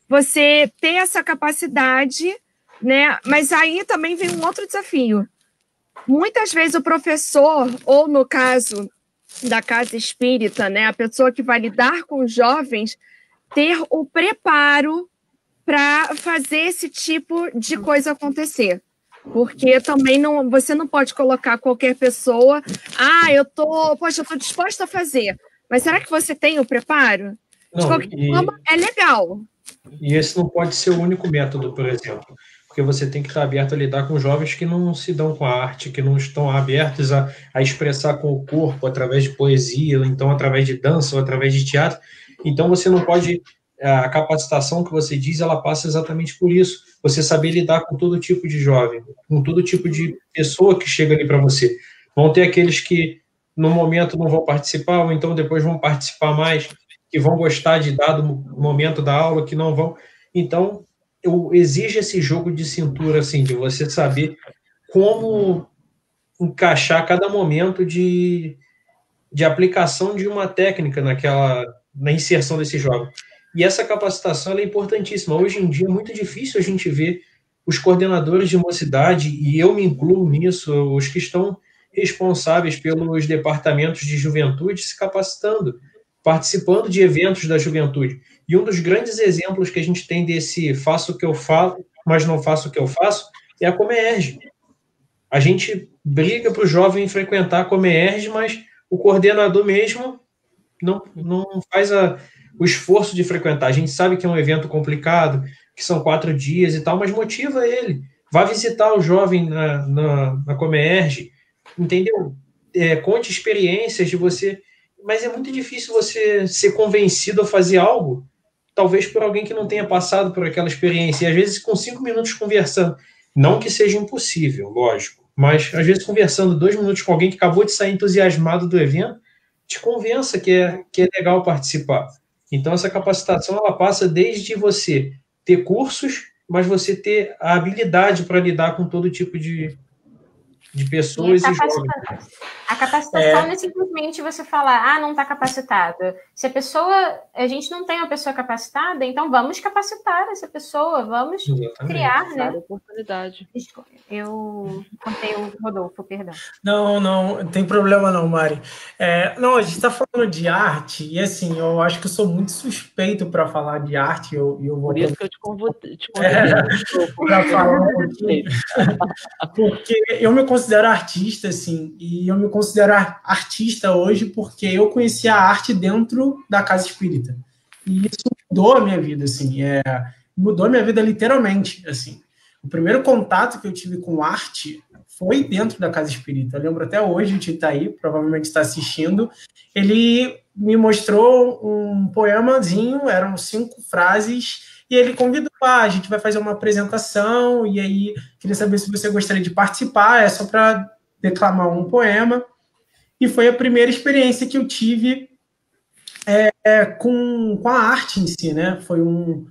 você ter essa capacidade, né? Mas aí também vem um outro desafio. Muitas vezes o professor, ou no caso da casa espírita, né, a pessoa que vai lidar com os jovens, ter o preparo para fazer esse tipo de coisa acontecer. Porque também você não pode colocar qualquer pessoa, eu tô disposta a fazer. Mas será que você tem o preparo? De qualquer forma, é legal. E esse não pode ser o único método, por exemplo, porque você tem que estar aberto a lidar com jovens que não se dão com a arte, que não estão abertos a expressar com o corpo, através de poesia, ou então através de dança, ou através de teatro. Então você não pode... A capacitação que você diz, ela passa exatamente por isso. Você saber lidar com todo tipo de jovem, com todo tipo de pessoa que chega ali para você. Vão ter aqueles que, no momento, não vão participar, ou então depois vão participar mais, que vão gostar de dado momento da aula, que não vão. Então, exige esse jogo de cintura, assim, de você saber como encaixar cada momento de aplicação de uma técnica na inserção desse jovem. E essa capacitação ela é importantíssima. Hoje em dia é muito difícil a gente ver os coordenadores de mocidade, e eu me incluo nisso, os que estão responsáveis pelos departamentos de juventude se capacitando, participando de eventos da juventude. E um dos grandes exemplos que a gente tem desse faço o que eu falo, mas não faço o que eu faço, é a Comerge. A gente briga para o jovem frequentar a Comerge, mas o coordenador mesmo não faz o esforço de frequentar. A gente sabe que é um evento complicado, que são 4 dias e tal, mas motiva ele. Vá visitar o jovem na Comerge, entendeu? Conte experiências de você. Mas é muito difícil você ser convencido a fazer algo, talvez por alguém que não tenha passado por aquela experiência. E às vezes com 5 minutos conversando, não que seja impossível, lógico, mas às vezes conversando 2 minutos com alguém que acabou de sair entusiasmado do evento, te convença que é legal participar. Então, essa capacitação ela passa desde você ter cursos, mas você ter a habilidade para lidar com todo tipo de pessoas e jovens. A capacitação não é simplesmente você falar, não está capacitado. Se a gente não tem uma pessoa capacitada, então vamos capacitar essa pessoa, vamos criar, né? Oportunidade. Eu contei o Rodolfo, perdão. Não tem problema não, Mari. A gente está falando de arte, e assim, eu acho que eu sou muito suspeito para falar de arte. Eu vou Por isso que eu te convidei para falar um pouquinho. Porque eu me considero artista, assim, e eu me considero artista hoje porque eu conheci a arte dentro da casa espírita. E isso mudou a minha vida, assim, mudou a minha vida literalmente, assim. O primeiro contato que eu tive com arte foi dentro da casa espírita. Eu lembro até hoje, o Tito tá aí, provavelmente está assistindo, ele me mostrou um poemazinho, eram 5 frases, e ele convidou, a gente vai fazer uma apresentação, e aí queria saber se você gostaria de participar, é só para declamar um poema. E foi a primeira experiência que eu tive com a arte em si, né? Foi um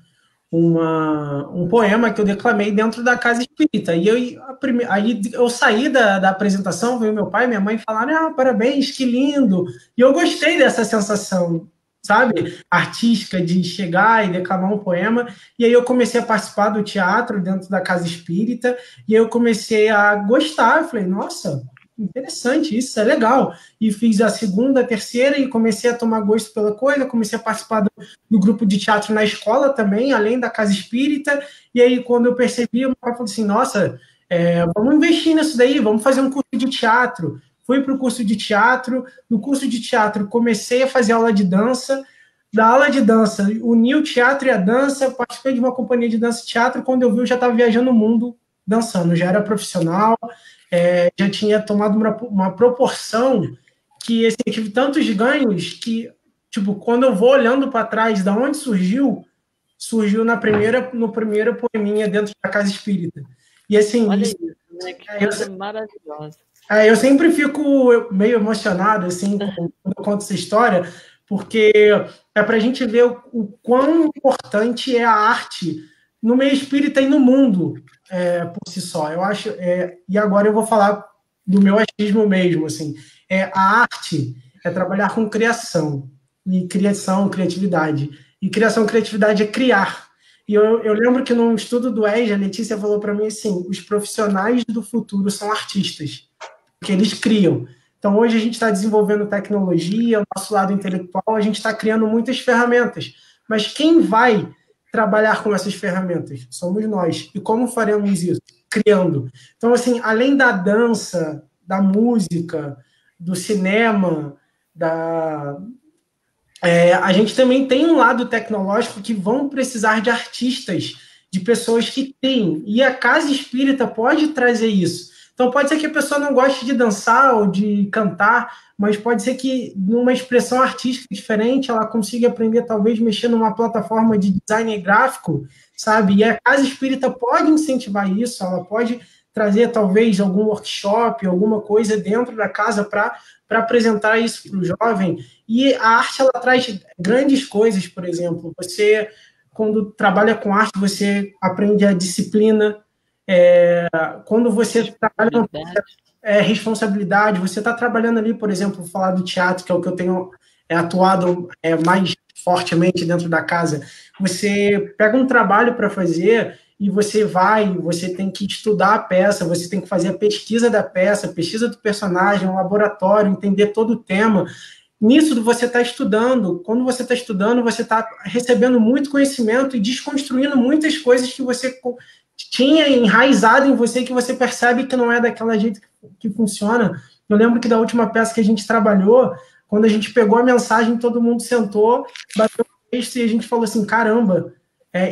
poema que eu declamei dentro da casa espírita. E aí eu saí da apresentação, veio meu pai e minha mãe falaram, parabéns, que lindo. E eu gostei dessa sensação, sabe, artística, de chegar e declamar um poema. E aí eu comecei a participar do teatro dentro da casa espírita, e aí eu comecei a gostar. Eu falei, nossa, interessante, isso é legal. E fiz a segunda, a terceira, e comecei a tomar gosto pela coisa, comecei a participar do grupo de teatro na escola também, além da casa espírita. E aí, quando eu percebi, o meu pai falou assim, nossa, vamos investir nisso daí, vamos fazer um curso de teatro. Fui para o curso de teatro. No curso de teatro, comecei a fazer aula de dança. Da aula de dança, uni o teatro e a dança. Participei de uma companhia de dança e teatro. Quando eu vi, eu já estava viajando o mundo dançando. Já era profissional, já tinha tomado uma proporção que, assim, eu tive tantos ganhos que tipo, quando eu vou olhando para trás, da onde surgiu no primeiro poeminha dentro da casa espírita. E assim, Olha isso, isso, né? Que coisa maravilhosa. eu sempre fico meio emocionado assim quando eu conto essa história, porque é para a gente ver o quão importante é a arte no meio espírita e no mundo por si só. Eu acho, e agora eu vou falar do meu achismo mesmo, assim, a arte é trabalhar com criação, e criatividade. E criatividade é criar. E eu lembro que num estudo do EJA, a Letícia falou para mim assim, os profissionais do futuro são artistas, porque eles criam. Então, hoje a gente está desenvolvendo tecnologia, o nosso lado intelectual, a gente está criando muitas ferramentas. Mas quem vai trabalhar com essas ferramentas? Somos nós. E como faremos isso? Criando. Então, assim, além da dança, da música, do cinema, a gente também tem um lado tecnológico que vão precisar de artistas, de pessoas que têm. E a casa espírita pode trazer isso. Então, pode ser que a pessoa não goste de dançar ou de cantar, mas pode ser que, numa expressão artística diferente, ela consiga aprender, talvez, mexer numa plataforma de design gráfico, sabe? E a casa espírita pode incentivar isso, ela pode trazer, talvez, algum workshop, alguma coisa dentro da casa para apresentar isso para o jovem. E a arte, ela traz grandes coisas, por exemplo. Você, quando trabalha com arte, você aprende a disciplina. Quando você trabalha responsabilidade, você está trabalhando ali, por exemplo, vou falar do teatro, que é o que eu tenho atuado mais fortemente dentro da casa. Você pega um trabalho para fazer e você tem que estudar a peça, você tem que fazer a pesquisa da peça, a pesquisa do personagem, um laboratório, entender todo o tema. Nisso você está estudando. Quando você está estudando, você está recebendo muito conhecimento e desconstruindo muitas coisas que você tinha enraizado em você, que você percebe que não é daquela jeito que funciona. Eu lembro que da última peça que a gente trabalhou, quando a gente pegou a mensagem, todo mundo sentou, bateu o texto e a gente falou assim, caramba,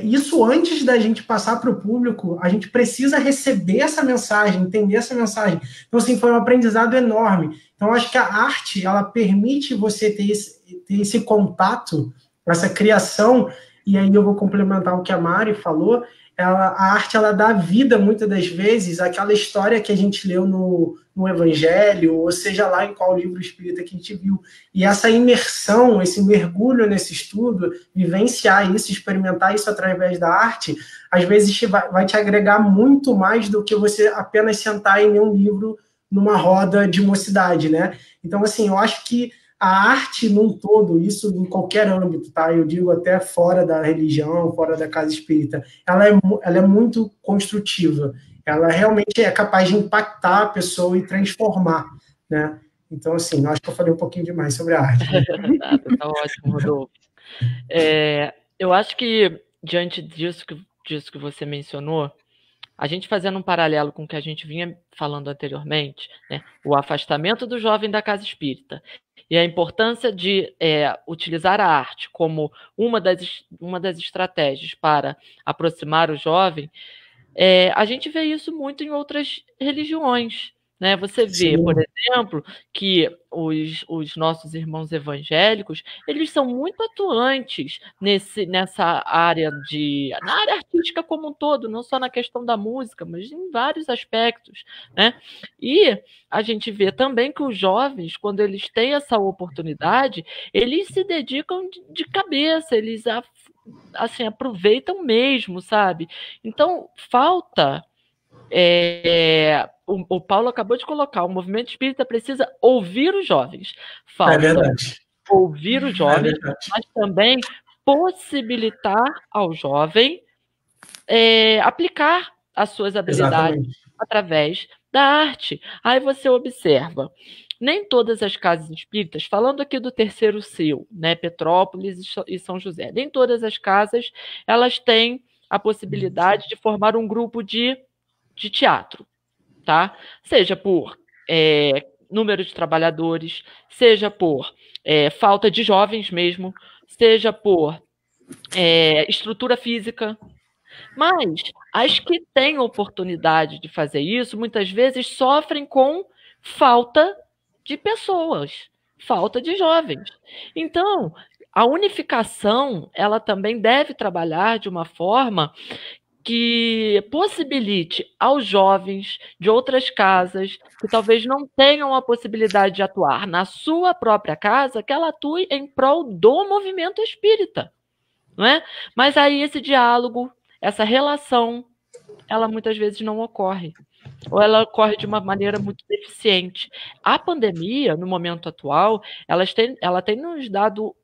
isso antes da gente passar para o público, a gente precisa receber essa mensagem, entender essa mensagem. Então, assim, foi um aprendizado enorme. Então, acho que a arte, ela permite você ter esse contato, essa criação, e aí eu vou complementar o que a Mari falou. A arte, ela dá vida, muitas das vezes, àquela história que a gente leu no Evangelho, ou seja lá em qual livro espírita que a gente viu. E essa imersão, esse mergulho nesse estudo, vivenciar isso, experimentar isso através da arte, às vezes vai te agregar muito mais do que você apenas sentar e ler um livro numa roda de mocidade, né? Então, assim, eu acho que a arte num todo, isso em qualquer âmbito, tá? Eu digo até fora da religião, fora da casa espírita, ela é muito construtiva. Ela realmente é capaz de impactar a pessoa e transformar, né? Então, assim, eu acho que eu falei um pouquinho demais sobre a arte. Tá ótimo, Rodolfo. Eu acho que, diante disso que você mencionou, a gente fazendo um paralelo com o que a gente vinha falando anteriormente, né, o afastamento do jovem da casa espírita e a importância de utilizar a arte como uma das estratégias para aproximar o jovem, a gente vê isso muito em outras religiões. Né? Você vê, por exemplo, que os nossos irmãos evangélicos, eles são muito atuantes nessa área na área artística como um todo, não só na questão da música, mas em vários aspectos. Né? E a gente vê também que os jovens, quando eles têm essa oportunidade, eles se dedicam de cabeça, eles assim, aproveitam mesmo, sabe? Então, falta... O Paulo acabou de colocar, o movimento espírita precisa ouvir os jovens. Falta ouvir os jovens, mas também possibilitar ao jovem aplicar as suas habilidades através da arte. Aí você observa, nem todas as casas espíritas, falando aqui do Terceiro Seu, né, Petrópolis e São José, nem todas as casas elas têm a possibilidade de formar um grupo de teatro, tá? Seja por número de trabalhadores, seja por falta de jovens mesmo, seja por estrutura física. Mas as que têm oportunidade de fazer isso, muitas vezes sofrem com falta de pessoas, falta de jovens. Então, a unificação, ela também deve trabalhar de uma forma que possibilite aos jovens de outras casas, que talvez não tenham a possibilidade de atuar na sua própria casa, que ela atue em prol do movimento espírita, não é? Mas aí esse diálogo, essa relação, ela muitas vezes não ocorre, ou ela ocorre de uma maneira muito deficiente. A pandemia, no momento atual, ela tem nos dado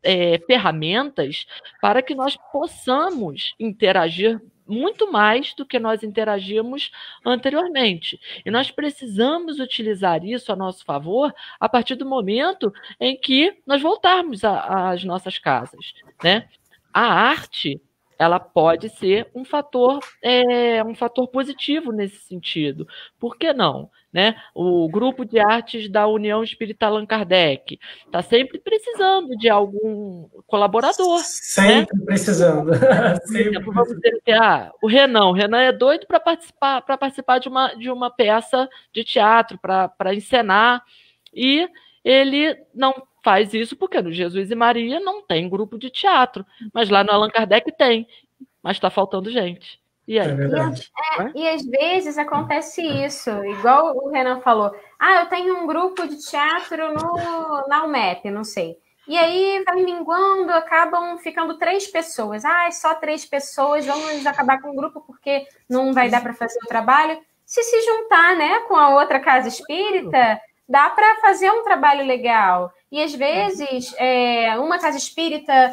ferramentas para que nós possamos interagir muito mais do que nós interagíamos anteriormente. E nós precisamos utilizar isso a nosso favor a partir do momento em que nós voltarmos às nossas casas, né? A arte, ela pode ser um fator positivo nesse sentido. Por que não? Né? O grupo de artes da União Espírita Allan Kardec está sempre precisando de algum colaborador. Sempre, né? Precisando. Sempre. Vamos dizer que o Renan é doido para participar de uma peça de teatro, para encenar, e ele não faz isso porque no Jesus e Maria não tem grupo de teatro, mas lá no Allan Kardec tem, mas está faltando gente. E aí? E às vezes acontece isso, igual o Renan falou, eu tenho um grupo de teatro na UMEP, não sei. E aí vai minguando, acabam ficando 3 pessoas. Só 3 pessoas, vamos acabar com o grupo porque não vai dar para fazer o trabalho. Se juntar, né, com a outra casa espírita, dá para fazer um trabalho legal. E às vezes, uma casa espírita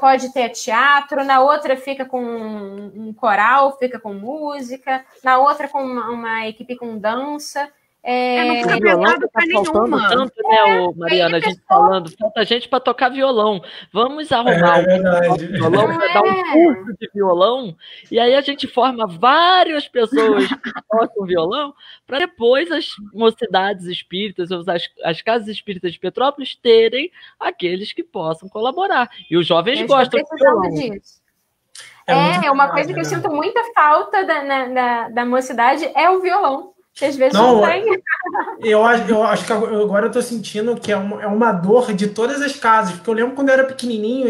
pode ter teatro, na outra fica com um coral, fica com música, na outra com uma equipe com dança. Não fica pesado para nenhuma. Tanto, né, Mariana, a gente falando, falta gente para tocar violão. Vamos arrumar violão para dar um curso de violão, e aí a gente forma várias pessoas que tocam violão, para depois as mocidades espíritas, ou as casas espíritas de Petrópolis, terem aqueles que possam colaborar. E os jovens gostam de violão. Disso. Uma coisa que eu sinto muita falta da mocidade é o violão. Que às vezes não tem. Eu acho que agora eu estou sentindo que é uma dor de todas as casas, porque eu lembro quando eu era pequenininho,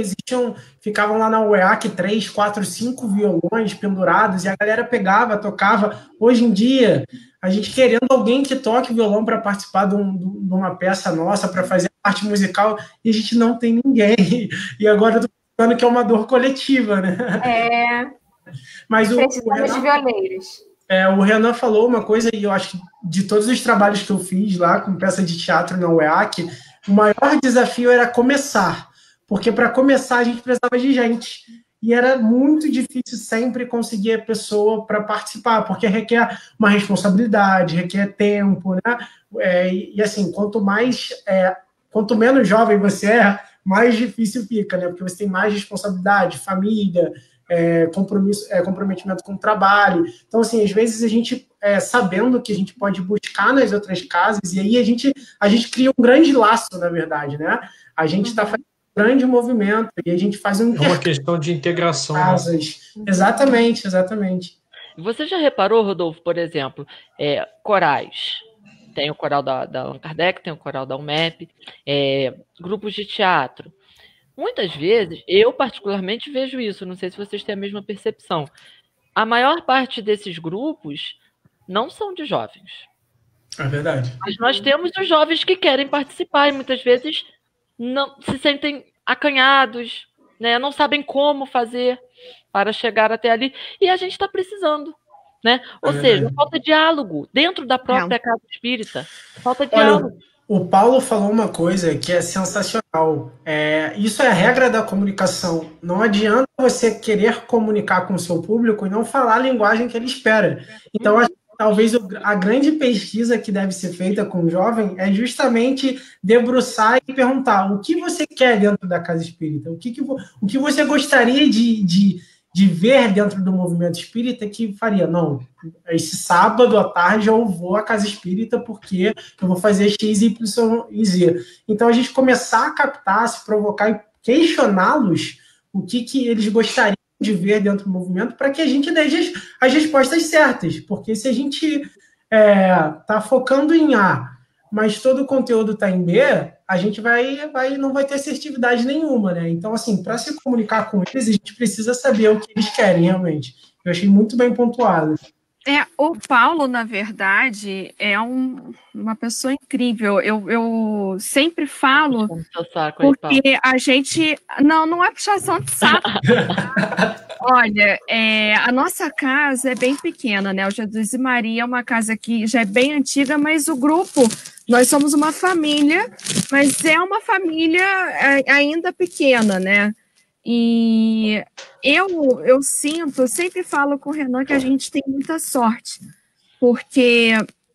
ficavam lá na UEAC 3, 4, 5 violões pendurados, e a galera pegava, tocava. Hoje em dia, a gente querendo alguém que toque violão para participar de uma peça nossa, para fazer arte musical, e a gente não tem ninguém. E agora eu estou pensando que é uma dor coletiva, né? Mas precisamos de violeiros. O Renan falou uma coisa, e eu acho que de todos os trabalhos que eu fiz lá com peça de teatro na UEAC, o maior desafio era começar, porque para começar a gente precisava de gente, e era muito difícil sempre conseguir a pessoa para participar, porque requer uma responsabilidade, requer tempo, né? E assim, quanto menos jovem você mais difícil fica, né? Porque você tem mais responsabilidade, família, comprometimento com o trabalho. Então, assim, às vezes a gente, sabendo que a gente pode buscar nas outras casas, e aí a gente cria um grande laço, na verdade, né? A gente está fazendo um grande movimento, e a gente faz um... É uma questão de integração. Casas. Né? Exatamente. Você já reparou, Rodolfo, por exemplo, corais? Tem o coral da Allan Kardec, tem o coral da UMEP, grupos de teatro. Muitas vezes, eu particularmente vejo isso, não sei se vocês têm a mesma percepção. A maior parte desses grupos não são de jovens. É verdade. Mas nós temos os jovens que querem participar e muitas vezes não se sentem acanhados, né? Não sabem como fazer para chegar até ali. E a gente está precisando, né? Ou seja, falta diálogo dentro da própria casa espírita. Falta diálogo. O Paulo falou uma coisa que é sensacional. Isso é a regra da comunicação. Não adianta você querer comunicar com o seu público e não falar a linguagem que ele espera. Então, talvez a grande pesquisa que deve ser feita com o jovem é justamente debruçar e perguntar o que você quer dentro da casa espírita, o que você gostaria de ver dentro do movimento espírita que faria, não, esse sábado à tarde eu vou à casa espírita porque eu vou fazer X, Y e Z. Então, a gente começar a captar, se provocar e questioná-los o que eles gostariam de ver dentro do movimento para que a gente dê as respostas certas. Porque se a gente está focando em A, mas todo o conteúdo está em B, a gente não vai ter assertividade nenhuma, né? Então, assim, para se comunicar com eles, a gente precisa saber o que eles querem realmente. Eu achei muito bem pontuado. O Paulo, na verdade, é uma pessoa incrível. Eu sempre falo, porque a gente... Não é puxação de saco. Olha, a nossa casa é bem pequena, né? O Jesus e Maria é uma casa que já é bem antiga, mas o grupo, nós somos uma família, mas é uma família ainda pequena, né? E eu sinto, eu sempre falo com o Renan que a gente tem muita sorte, porque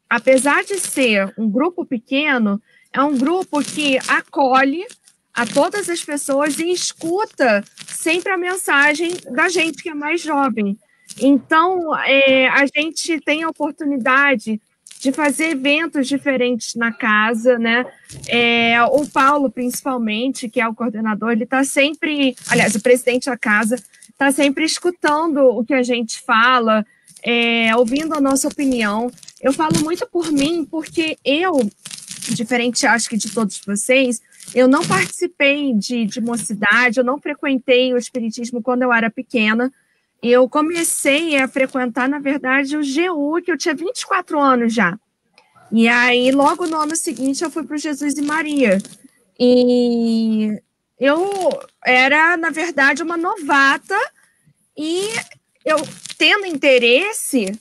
apesar de ser um grupo pequeno, é um grupo que acolhe a todas as pessoas e escuta sempre a mensagem da gente que é mais jovem. Então, a gente tem a oportunidade de fazer eventos diferentes na casa, né? O Paulo, principalmente, que é o coordenador, ele está sempre... Aliás, o presidente da casa está sempre escutando o que a gente fala, ouvindo a nossa opinião. Eu falo muito por mim, porque eu, diferente, acho que de todos vocês, eu não participei de mocidade, eu não frequentei o espiritismo quando eu era pequena. Eu comecei a frequentar, na verdade, o GU, que eu tinha 24 anos já. E aí, logo no ano seguinte, eu fui para o Jesus e Maria. E eu era, na verdade, uma novata, e eu, tendo interesse,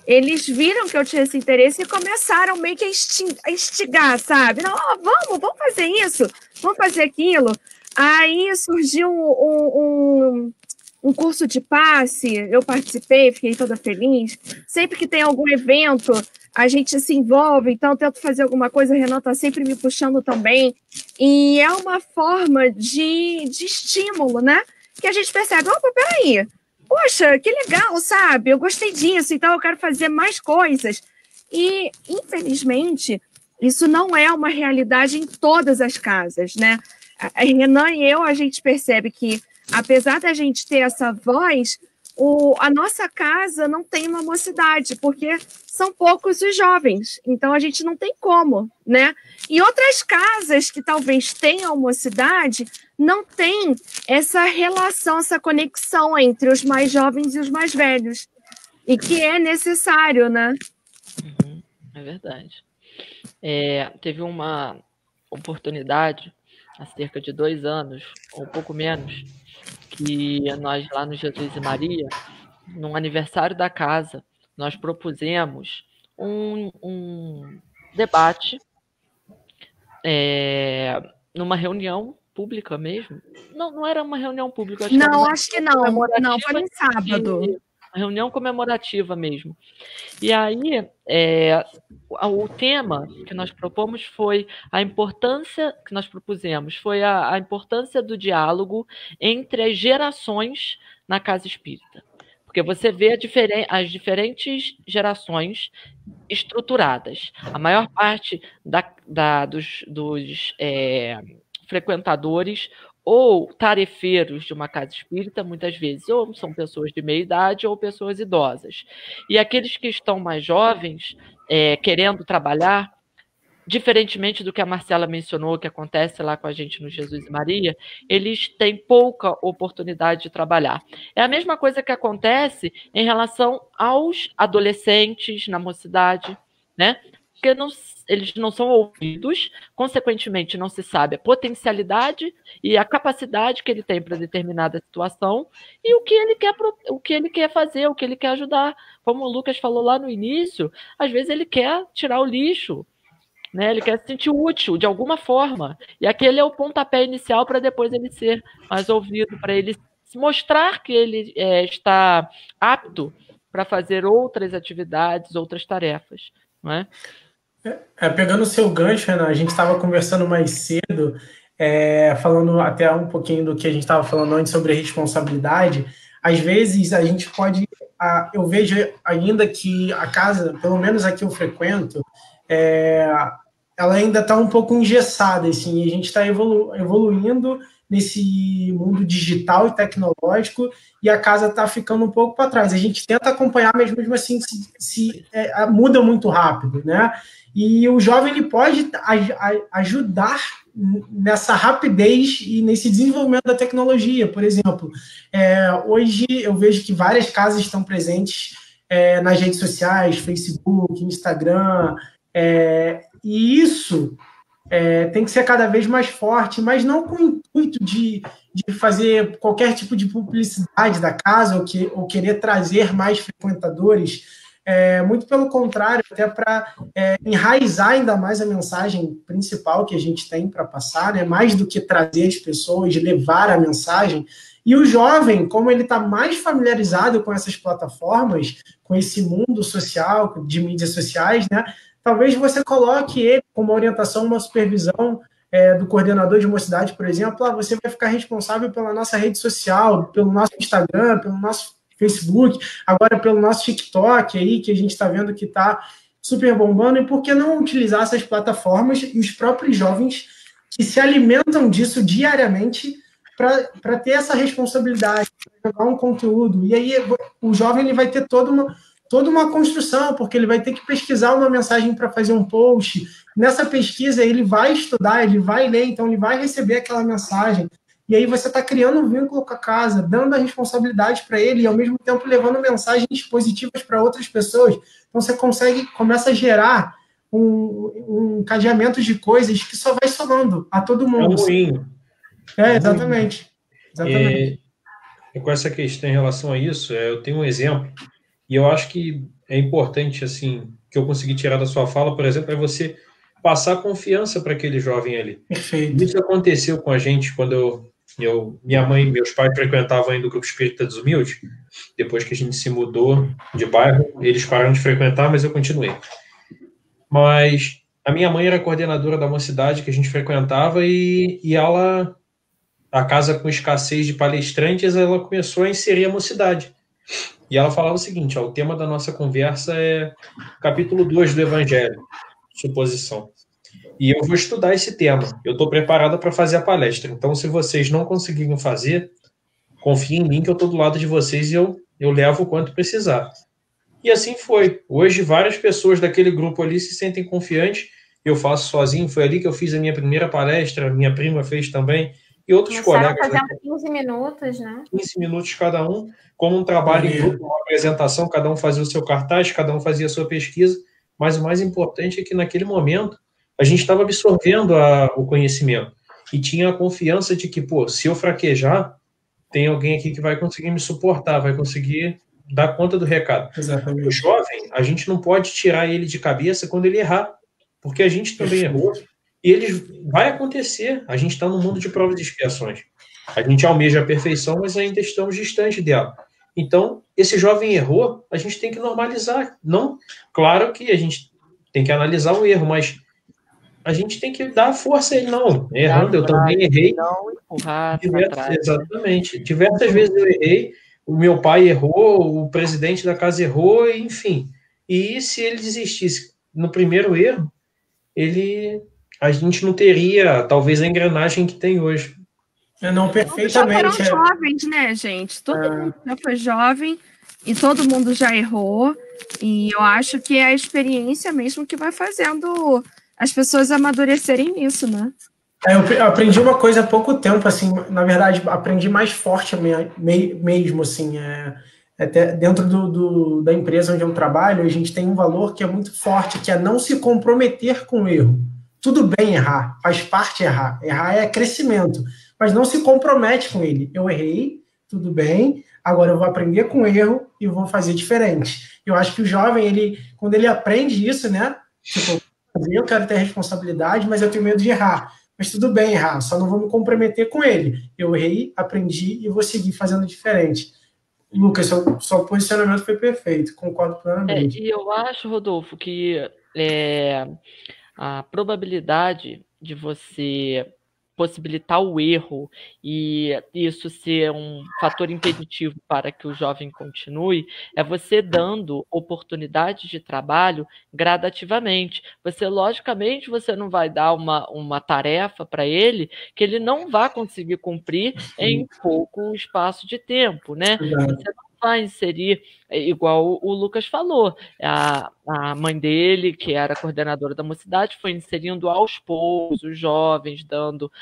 eles viram que eu tinha esse interesse e começaram meio que a instigar, sabe? Não, vamos fazer isso, vamos fazer aquilo. Aí surgiu um curso de passe, eu participei, fiquei toda feliz. Sempre que tem algum evento, a gente se envolve, então eu tento fazer alguma coisa, a Renan está sempre me puxando também. E é uma forma de estímulo, né? Que a gente percebe, opa, peraí, poxa, que legal, sabe? Eu gostei disso, então eu quero fazer mais coisas. E, infelizmente, isso não é uma realidade em todas as casas, né? A Renan e eu, a gente percebe que, apesar da gente ter essa voz, a nossa casa não tem uma mocidade, porque são poucos os jovens, então a gente não tem como, né? E outras casas que talvez tenham mocidade não tem essa relação, essa conexão entre os mais jovens e os mais velhos, e que é necessário, né? É verdade. Teve uma oportunidade, há cerca de 2 anos, ou um pouco menos, que nós, lá no Jesus e Maria, no aniversário da casa, nós propusemos um debate numa reunião pública mesmo. Não era uma reunião pública. Acho que não. Não, foi no sábado. Uma reunião comemorativa mesmo. E aí, o tema que nós propomos foi a importância que nós propusemos, foi a importância do diálogo entre as gerações na casa espírita. Porque você vê as diferentes gerações estruturadas. A maior parte dos frequentadores ou tarefeiros de uma casa espírita, muitas vezes, ou são pessoas de meia idade ou pessoas idosas. E aqueles que estão mais jovens, querendo trabalhar, diferentemente do que a Marcela mencionou, que acontece lá com a gente no Jesus e Maria, eles têm pouca oportunidade de trabalhar. É a mesma coisa que acontece em relação aos adolescentes na mocidade, né? Porque eles não são ouvidos, consequentemente não se sabe a potencialidade e a capacidade que ele tem para determinada situação e o que ele quer fazer, o que ele quer ajudar. Como o Lucas falou lá no início, às vezes ele quer tirar o lixo, né? Ele quer se sentir útil de alguma forma. E aquele é o pontapé inicial para depois ele ser mais ouvido, para ele mostrar que ele está apto para fazer outras atividades, outras tarefas, não é? Pegando o seu gancho, Ana, a gente estava conversando mais cedo, falando até um pouquinho do que a gente estava falando antes sobre a responsabilidade. Às vezes a gente pode... eu vejo ainda que a casa, pelo menos aqui eu frequento, ela ainda está um pouco engessada, assim, e a gente está evoluindo nesse mundo digital e tecnológico, e a casa está ficando um pouco para trás. A gente tenta acompanhar, mas mesmo assim muda muito rápido, né? E o jovem ele pode ajudar nessa rapidez e nesse desenvolvimento da tecnologia. Por exemplo, hoje eu vejo que várias casas estão presentes nas redes sociais, Facebook, Instagram, e isso tem que ser cada vez mais forte, mas não com o intuito de fazer qualquer tipo de publicidade da casa ou querer trazer mais frequentadores. Muito pelo contrário, até para enraizar ainda mais a mensagem principal que a gente tem para passar, né? Mais do que trazer as pessoas, levar a mensagem. E o jovem, como ele está mais familiarizado com essas plataformas, com esse mundo social, de mídias sociais, né? Talvez você coloque ele com uma orientação, uma supervisão do coordenador de mocidade, por exemplo. Você vai ficar responsável pela nossa rede social, pelo nosso Instagram, pelo nosso Facebook, agora pelo nosso TikTok aí, que a gente está vendo que está super bombando, e por que não utilizar essas plataformas e os próprios jovens que se alimentam disso diariamente para ter essa responsabilidade, para jogar um conteúdo. E aí o jovem ele vai ter toda uma construção, porque ele vai ter que pesquisar uma mensagem para fazer um post. Nessa pesquisa ele vai estudar, ele vai ler, então ele vai receber aquela mensagem. E aí você está criando um vínculo com a casa, dando a responsabilidade para ele e, ao mesmo tempo, levando mensagens positivas para outras pessoas. Então, você começa a gerar um encadeamento de coisas que só vai somando a todo mundo. É um moinho. Exatamente. Com essa questão em relação a isso, eu tenho um exemplo, e eu acho que é importante, assim, que eu consegui tirar da sua fala, por exemplo, é você passar confiança para aquele jovem ali. Perfeito. Isso aconteceu com a gente quando minha mãe e meus pais frequentavam ainda o Grupo Espírita dos Humildes. Depois que a gente se mudou de bairro, eles pararam de frequentar, mas eu continuei. Mas a minha mãe era coordenadora da mocidade que a gente frequentava e ela, a casa com escassez de palestrantes, ela começou a inserir a mocidade. E ela falava o seguinte, o tema da nossa conversa é capítulo 2 do Evangelho, suposição. E eu vou estudar esse tema. Eu estou preparada para fazer a palestra. Então, se vocês não conseguirem fazer, confiem em mim que eu estou do lado de vocês e eu levo o quanto precisar. E assim foi. Hoje, várias pessoas daquele grupo ali se sentem confiantes. Eu faço sozinho. Foi ali que eu fiz a minha primeira palestra. Minha prima fez também. E outros colegas. Fazendo 15 minutos, né? 15 minutos cada um. Como um trabalho em grupo, uma apresentação. Cada um fazia o seu cartaz, cada um fazia a sua pesquisa. Mas o mais importante é que, naquele momento, a gente estava absorvendo o conhecimento e tinha a confiança de que, se eu fraquejar, tem alguém aqui que vai conseguir me suportar, vai conseguir dar conta do recado. Exatamente. O jovem, a gente não pode tirar ele de cabeça quando ele errar, porque a gente também errou e vai acontecer. A gente está num mundo de provas e expiações. A gente almeja a perfeição, mas ainda estamos distante dela. Então, esse jovem errou, a gente tem que normalizar. Não, claro que a gente tem que analisar o erro, mas a gente tem que dar força a ele. Não, errando, eu também errei. Não empurrar exatamente. Diversas vezes eu errei, o meu pai errou, o presidente da casa errou, enfim. E se ele desistisse no primeiro erro, a gente não teria, talvez, a engrenagem que tem hoje. Não, perfeitamente. Já foram jovens, né, gente? Todo mundo já foi jovem e todo mundo já errou. E eu acho que é a experiência mesmo que vai fazendo as pessoas amadurecerem nisso, né? Eu aprendi uma coisa há pouco tempo, assim, na verdade, aprendi mais forte mesmo, assim, até dentro da empresa onde eu trabalho, a gente tem um valor que é muito forte, que é não se comprometer com o erro. Tudo bem errar, faz parte errar. Errar é crescimento, mas não se compromete com ele. Eu errei, tudo bem, agora eu vou aprender com o erro e vou fazer diferente. Eu acho que o jovem, quando ele aprende isso, né, tipo, eu quero ter responsabilidade, mas eu tenho medo de errar. Mas tudo bem errar, só não vou me comprometer com ele. Eu errei, aprendi e vou seguir fazendo diferente. Lucas, seu posicionamento foi perfeito, concordo plenamente. E eu acho, Rodolfo, que a probabilidade de você possibilitar o erro e isso ser um fator impeditivo para que o jovem continue, é você dando oportunidades de trabalho gradativamente. Logicamente, você não vai dar uma tarefa para ele que ele não vai conseguir cumprir em pouco espaço de tempo, né? Você não vai inserir, igual o Lucas falou, a mãe dele, que era coordenadora da mocidade, foi inserindo aos poucos os jovens, dando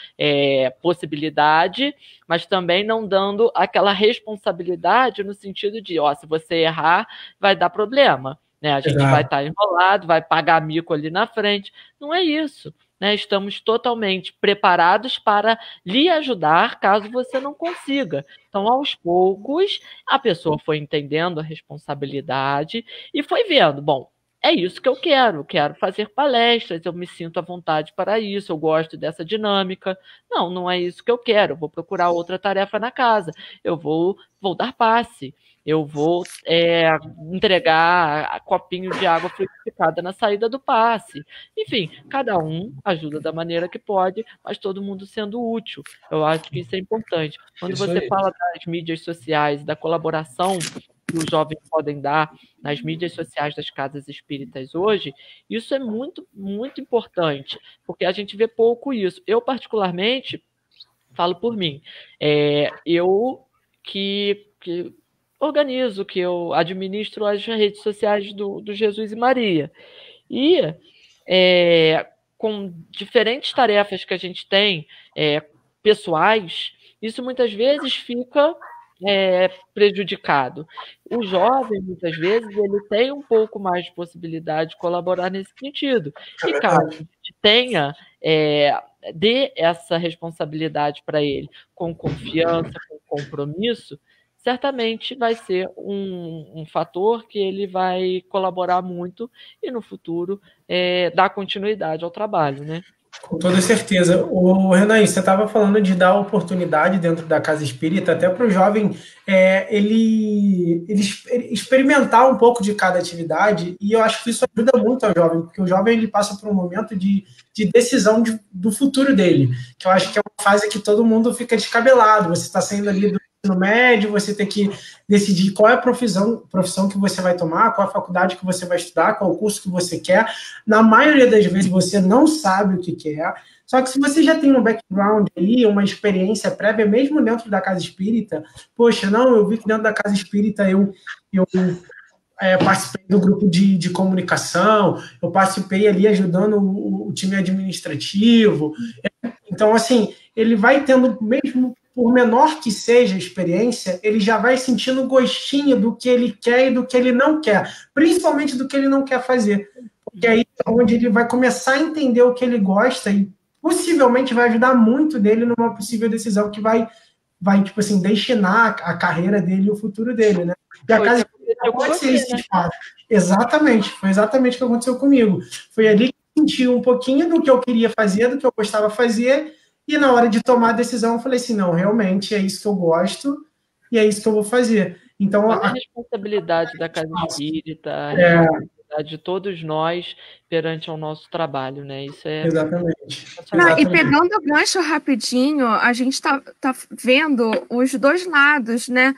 possibilidade, mas também não dando aquela responsabilidade no sentido de, se você errar, vai dar problema, né? A gente vai estar enrolado, vai pagar mico ali na frente. Não é isso. Né, estamos totalmente preparados para lhe ajudar caso você não consiga. Então, aos poucos, a pessoa foi entendendo a responsabilidade e foi vendo, bom, é isso que eu quero fazer palestras, eu me sinto à vontade para isso, eu gosto dessa dinâmica. Não é isso que eu quero, eu vou procurar outra tarefa na casa, eu vou dar passe. Eu vou entregar copinho de água fluidificada na saída do passe. Enfim, cada um ajuda da maneira que pode, mas todo mundo sendo útil. Eu acho que isso é importante. Quando você fala das mídias sociais, da colaboração que os jovens podem dar nas mídias sociais das casas espíritas hoje, isso é muito, muito importante, porque a gente vê pouco isso. Eu, particularmente, falo por mim, eu que organizo, que eu administro as redes sociais do Jesus e Maria. E com diferentes tarefas que a gente tem, pessoais, isso muitas vezes fica prejudicado. O jovem, muitas vezes, ele tem um pouco mais de possibilidade de colaborar nesse sentido. E caso a gente tenha, dê essa responsabilidade para ele com confiança, com compromisso, certamente vai ser um fator que ele vai colaborar muito e no futuro dar continuidade ao trabalho, né? Com toda certeza. O Renan, você estava falando de dar oportunidade dentro da casa espírita, até para o jovem ele experimentar um pouco de cada atividade, e eu acho que isso ajuda muito ao jovem, porque o jovem ele passa por um momento de decisão do futuro dele, que eu acho que é uma fase que todo mundo fica descabelado. Você está saindo ali do ensino médio, você tem que decidir qual é a profissão que você vai tomar, qual a faculdade que você vai estudar, qual o curso que você quer. Na maioria das vezes você não sabe o que quer, só que se você já tem um background aí, uma experiência prévia, mesmo dentro da casa espírita, poxa, eu vi que dentro da casa espírita eu participei do grupo de comunicação, eu participei ali ajudando o time administrativo. Então, assim, ele vai tendo, mesmo por menor que seja a experiência, ele já vai sentindo gostinho do que ele quer e do que ele não quer, principalmente do que ele não quer fazer. Porque aí é onde ele vai começar a entender o que ele gosta e possivelmente vai ajudar muito dele numa possível decisão que vai tipo assim, destinar a carreira dele e o futuro dele, né? E a casa pode ser esse espaço. Exatamente, foi exatamente o que aconteceu comigo. Foi ali que eu senti um pouquinho do que eu queria fazer, do que eu gostava de fazer, e na hora de tomar a decisão eu falei assim, não, realmente é isso que eu gosto e é isso que eu vou fazer. Então, a responsabilidade da casa espírita, a responsabilidade de todos nós perante ao nosso trabalho, né? Isso é... Exatamente. E pegando o gancho rapidinho, a gente tá vendo os dois lados, né?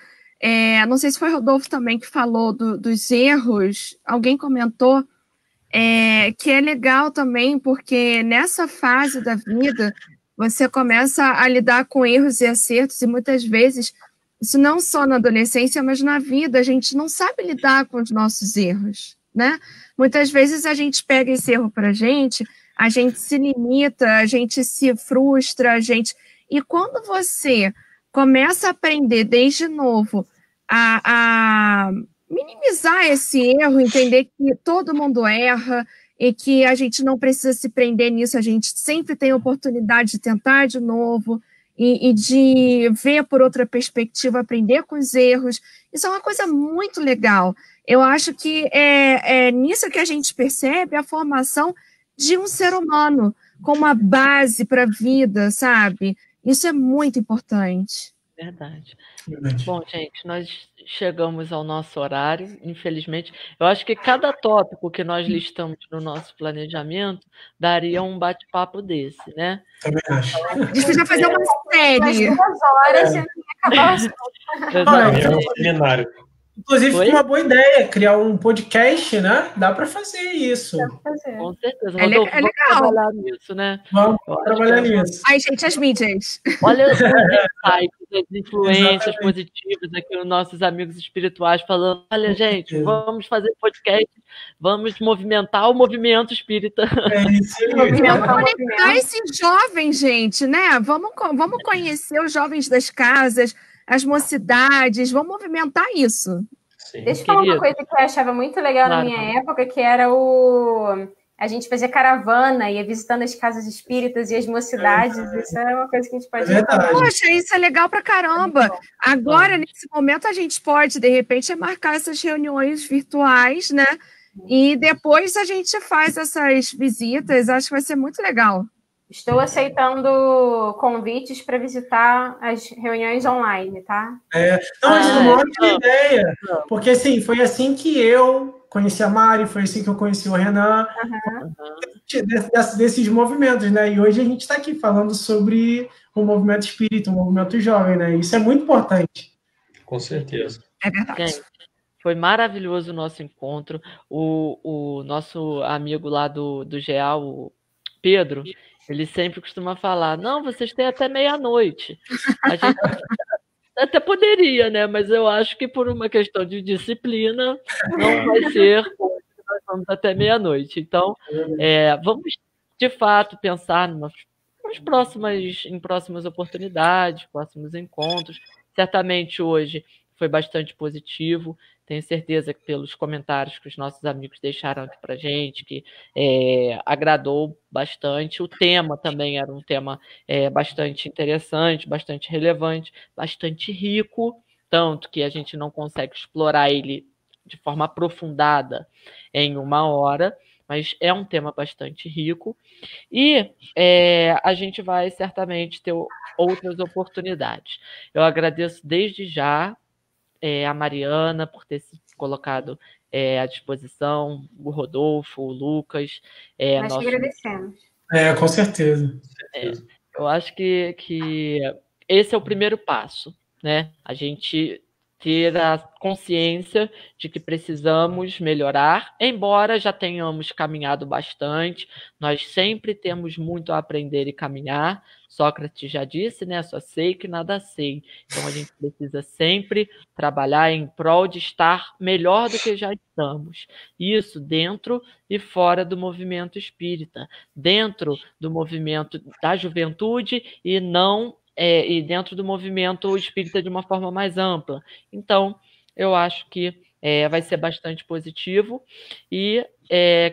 Não sei se foi o Rodolfo também que falou dos erros, alguém comentou, que é legal também, porque nessa fase da vida você começa a lidar com erros e acertos, e muitas vezes, isso não só na adolescência, mas na vida, a gente não sabe lidar com os nossos erros, né? Muitas vezes a gente pega esse erro para a gente se limita, a gente se frustra, E quando você começa a aprender desde novo a minimizar esse erro, entender que todo mundo erra, e que a gente não precisa se prender nisso, a gente sempre tem a oportunidade de tentar de novo e de ver por outra perspectiva, aprender com os erros. Isso é uma coisa muito legal. Eu acho que é nisso que a gente percebe a formação de um ser humano com uma base para a vida, sabe? Isso é muito importante. Verdade. Verdade. Bom, gente, nós chegamos ao nosso horário, infelizmente. Eu acho que cada tópico que nós listamos no nosso planejamento daria um bate-papo desse, né? Também acho. A gente podia fazer uma Umas série. 2 horas e não ia acabar o assunto. Exatamente. É um seminário. Inclusive, Oi? foi uma boa ideia criar um podcast, né? Dá para fazer isso. Fazer. Com certeza. É Rodolfo, vamos legal. trabalhar nisso, né? Vamos Eu acho trabalhar que é uma- nisso. Ai, gente, as mídias. Olha os insights, as influências Exatamente. positivas aqui, os nossos amigos espirituais falando, olha, Com gente, certeza. vamos fazer podcast, vamos movimentar o movimento espírita. É isso aí. Movimentar o Conectar movimento. esses jovens, gente, né? Vamos conhecer os jovens das casas, as mocidades, vamos movimentar isso. Sim. Deixa eu falar uma Querido. coisa que eu achava muito legal na Claro, minha claro. época, que era a gente fazia caravana, ia visitando as casas espíritas e as mocidades. Isso é uma coisa que a gente pode É verdade. Poxa, isso é legal pra caramba. Agora, nesse momento, a gente pode, de repente, marcar essas reuniões virtuais, né? E depois a gente faz essas visitas. Acho que vai ser muito legal. Estou aceitando convites para visitar as reuniões online, tá? Não, mas é uma Ah, ótima ideia. Porque, assim, foi assim que eu conheci a Mari, foi assim que eu conheci o Renan, desses movimentos, né? E hoje a gente está aqui falando sobre o movimento espírita, o movimento jovem, né? Isso é muito importante. Com certeza. É verdade. Gente, foi maravilhoso o nosso encontro. O nosso amigo lá do GEAL, o Pedro, ele sempre costuma falar, não, vocês têm até meia-noite. A gente até poderia, né? Mas eu acho que por uma questão de disciplina, não vai ser, nós vamos até meia-noite. Então, vamos, de fato, pensar em próximas oportunidades, próximos encontros. Certamente hoje foi bastante positivo. Tenho certeza que pelos comentários que os nossos amigos deixaram aqui para a gente, que agradou bastante. O tema também era um tema bastante interessante, bastante relevante, bastante rico, tanto que a gente não consegue explorar ele de forma aprofundada em 1 hora, mas é um tema bastante rico. E a gente vai certamente ter outras oportunidades. Eu agradeço desde já a Mariana por ter se colocado à disposição, o Rodolfo, o Lucas. Nós nosso... que agradecemos. Com certeza. Eu acho que esse é o primeiro passo, né? A gente ter a consciência de que precisamos melhorar, embora já tenhamos caminhado bastante, nós sempre temos muito a aprender e caminhar. Sócrates já disse, né? Só sei que nada sei. Então a gente precisa sempre trabalhar em prol de estar melhor do que já estamos. Isso dentro e fora do movimento espírita, dentro do movimento da juventude e não e dentro do movimento espírita de uma forma mais ampla. Então, eu acho que vai ser bastante positivo e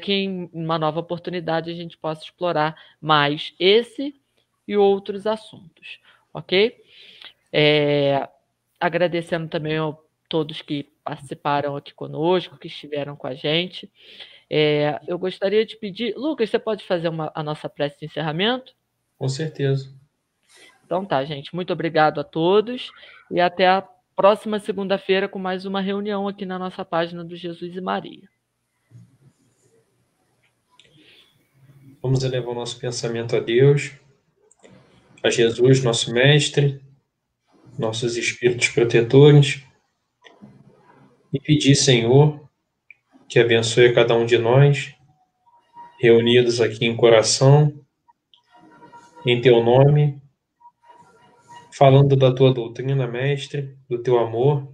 que em uma nova oportunidade a gente possa explorar mais esse e outros assuntos, ok? Agradecendo também a todos que participaram aqui conosco, que estiveram com a gente. Eu gostaria de pedir... Lucas, você pode fazer a nossa prece de encerramento? Com certeza. Então tá, gente. Muito obrigado a todos e até a próxima segunda-feira com mais uma reunião aqui na nossa página do Jesus e Maria. Vamos elevar o nosso pensamento a Deus, a Jesus, nosso Mestre, nossos espíritos protetores, e pedir, Senhor, que abençoe a cada um de nós, reunidos aqui em coração, em Teu nome, falando da Tua doutrina, Mestre, do Teu amor.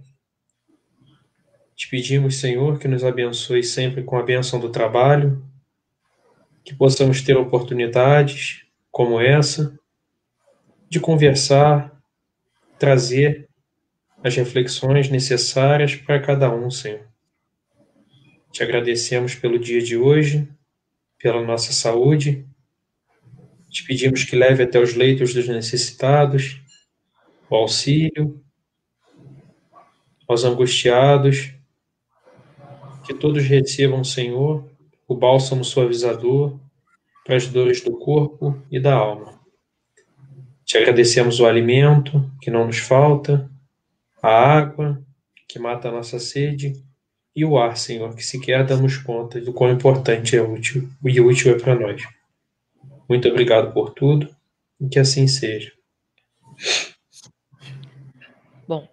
Te pedimos, Senhor, que nos abençoe sempre com a bênção do trabalho, que possamos ter oportunidades como essa, de conversar, trazer as reflexões necessárias para cada um, Senhor. Te agradecemos pelo dia de hoje, pela nossa saúde. Te pedimos que leve até os leitos dos necessitados o auxílio, aos angustiados, que todos recebam, Senhor, o bálsamo suavizador para as dores do corpo e da alma. Te agradecemos o alimento que não nos falta, a água que mata a nossa sede e o ar, Senhor, que sequer damos conta do quão importante é útil e útil é para nós. Muito obrigado por tudo e que assim seja. Bom,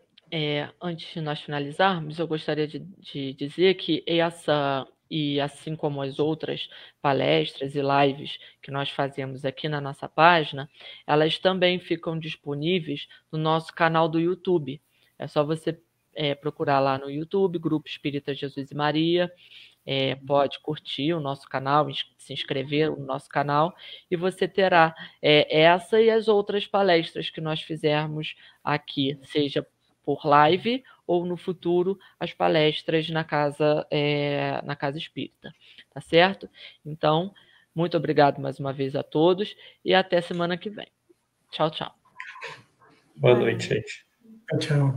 antes de nós finalizarmos, eu gostaria de dizer que essa, e assim como as outras palestras e lives que nós fazemos aqui na nossa página, elas também ficam disponíveis no nosso canal do YouTube. É só você procurar lá no YouTube, Grupo Espírita Jesus e Maria, pode curtir o nosso canal, se inscrever no nosso canal, e você terá essa e as outras palestras que nós fizermos aqui, seja por live ou no futuro as palestras na casa espírita, tá certo? Então, muito obrigado mais uma vez a todos e até semana que vem. Tchau, tchau. Boa noite, gente. Tchau.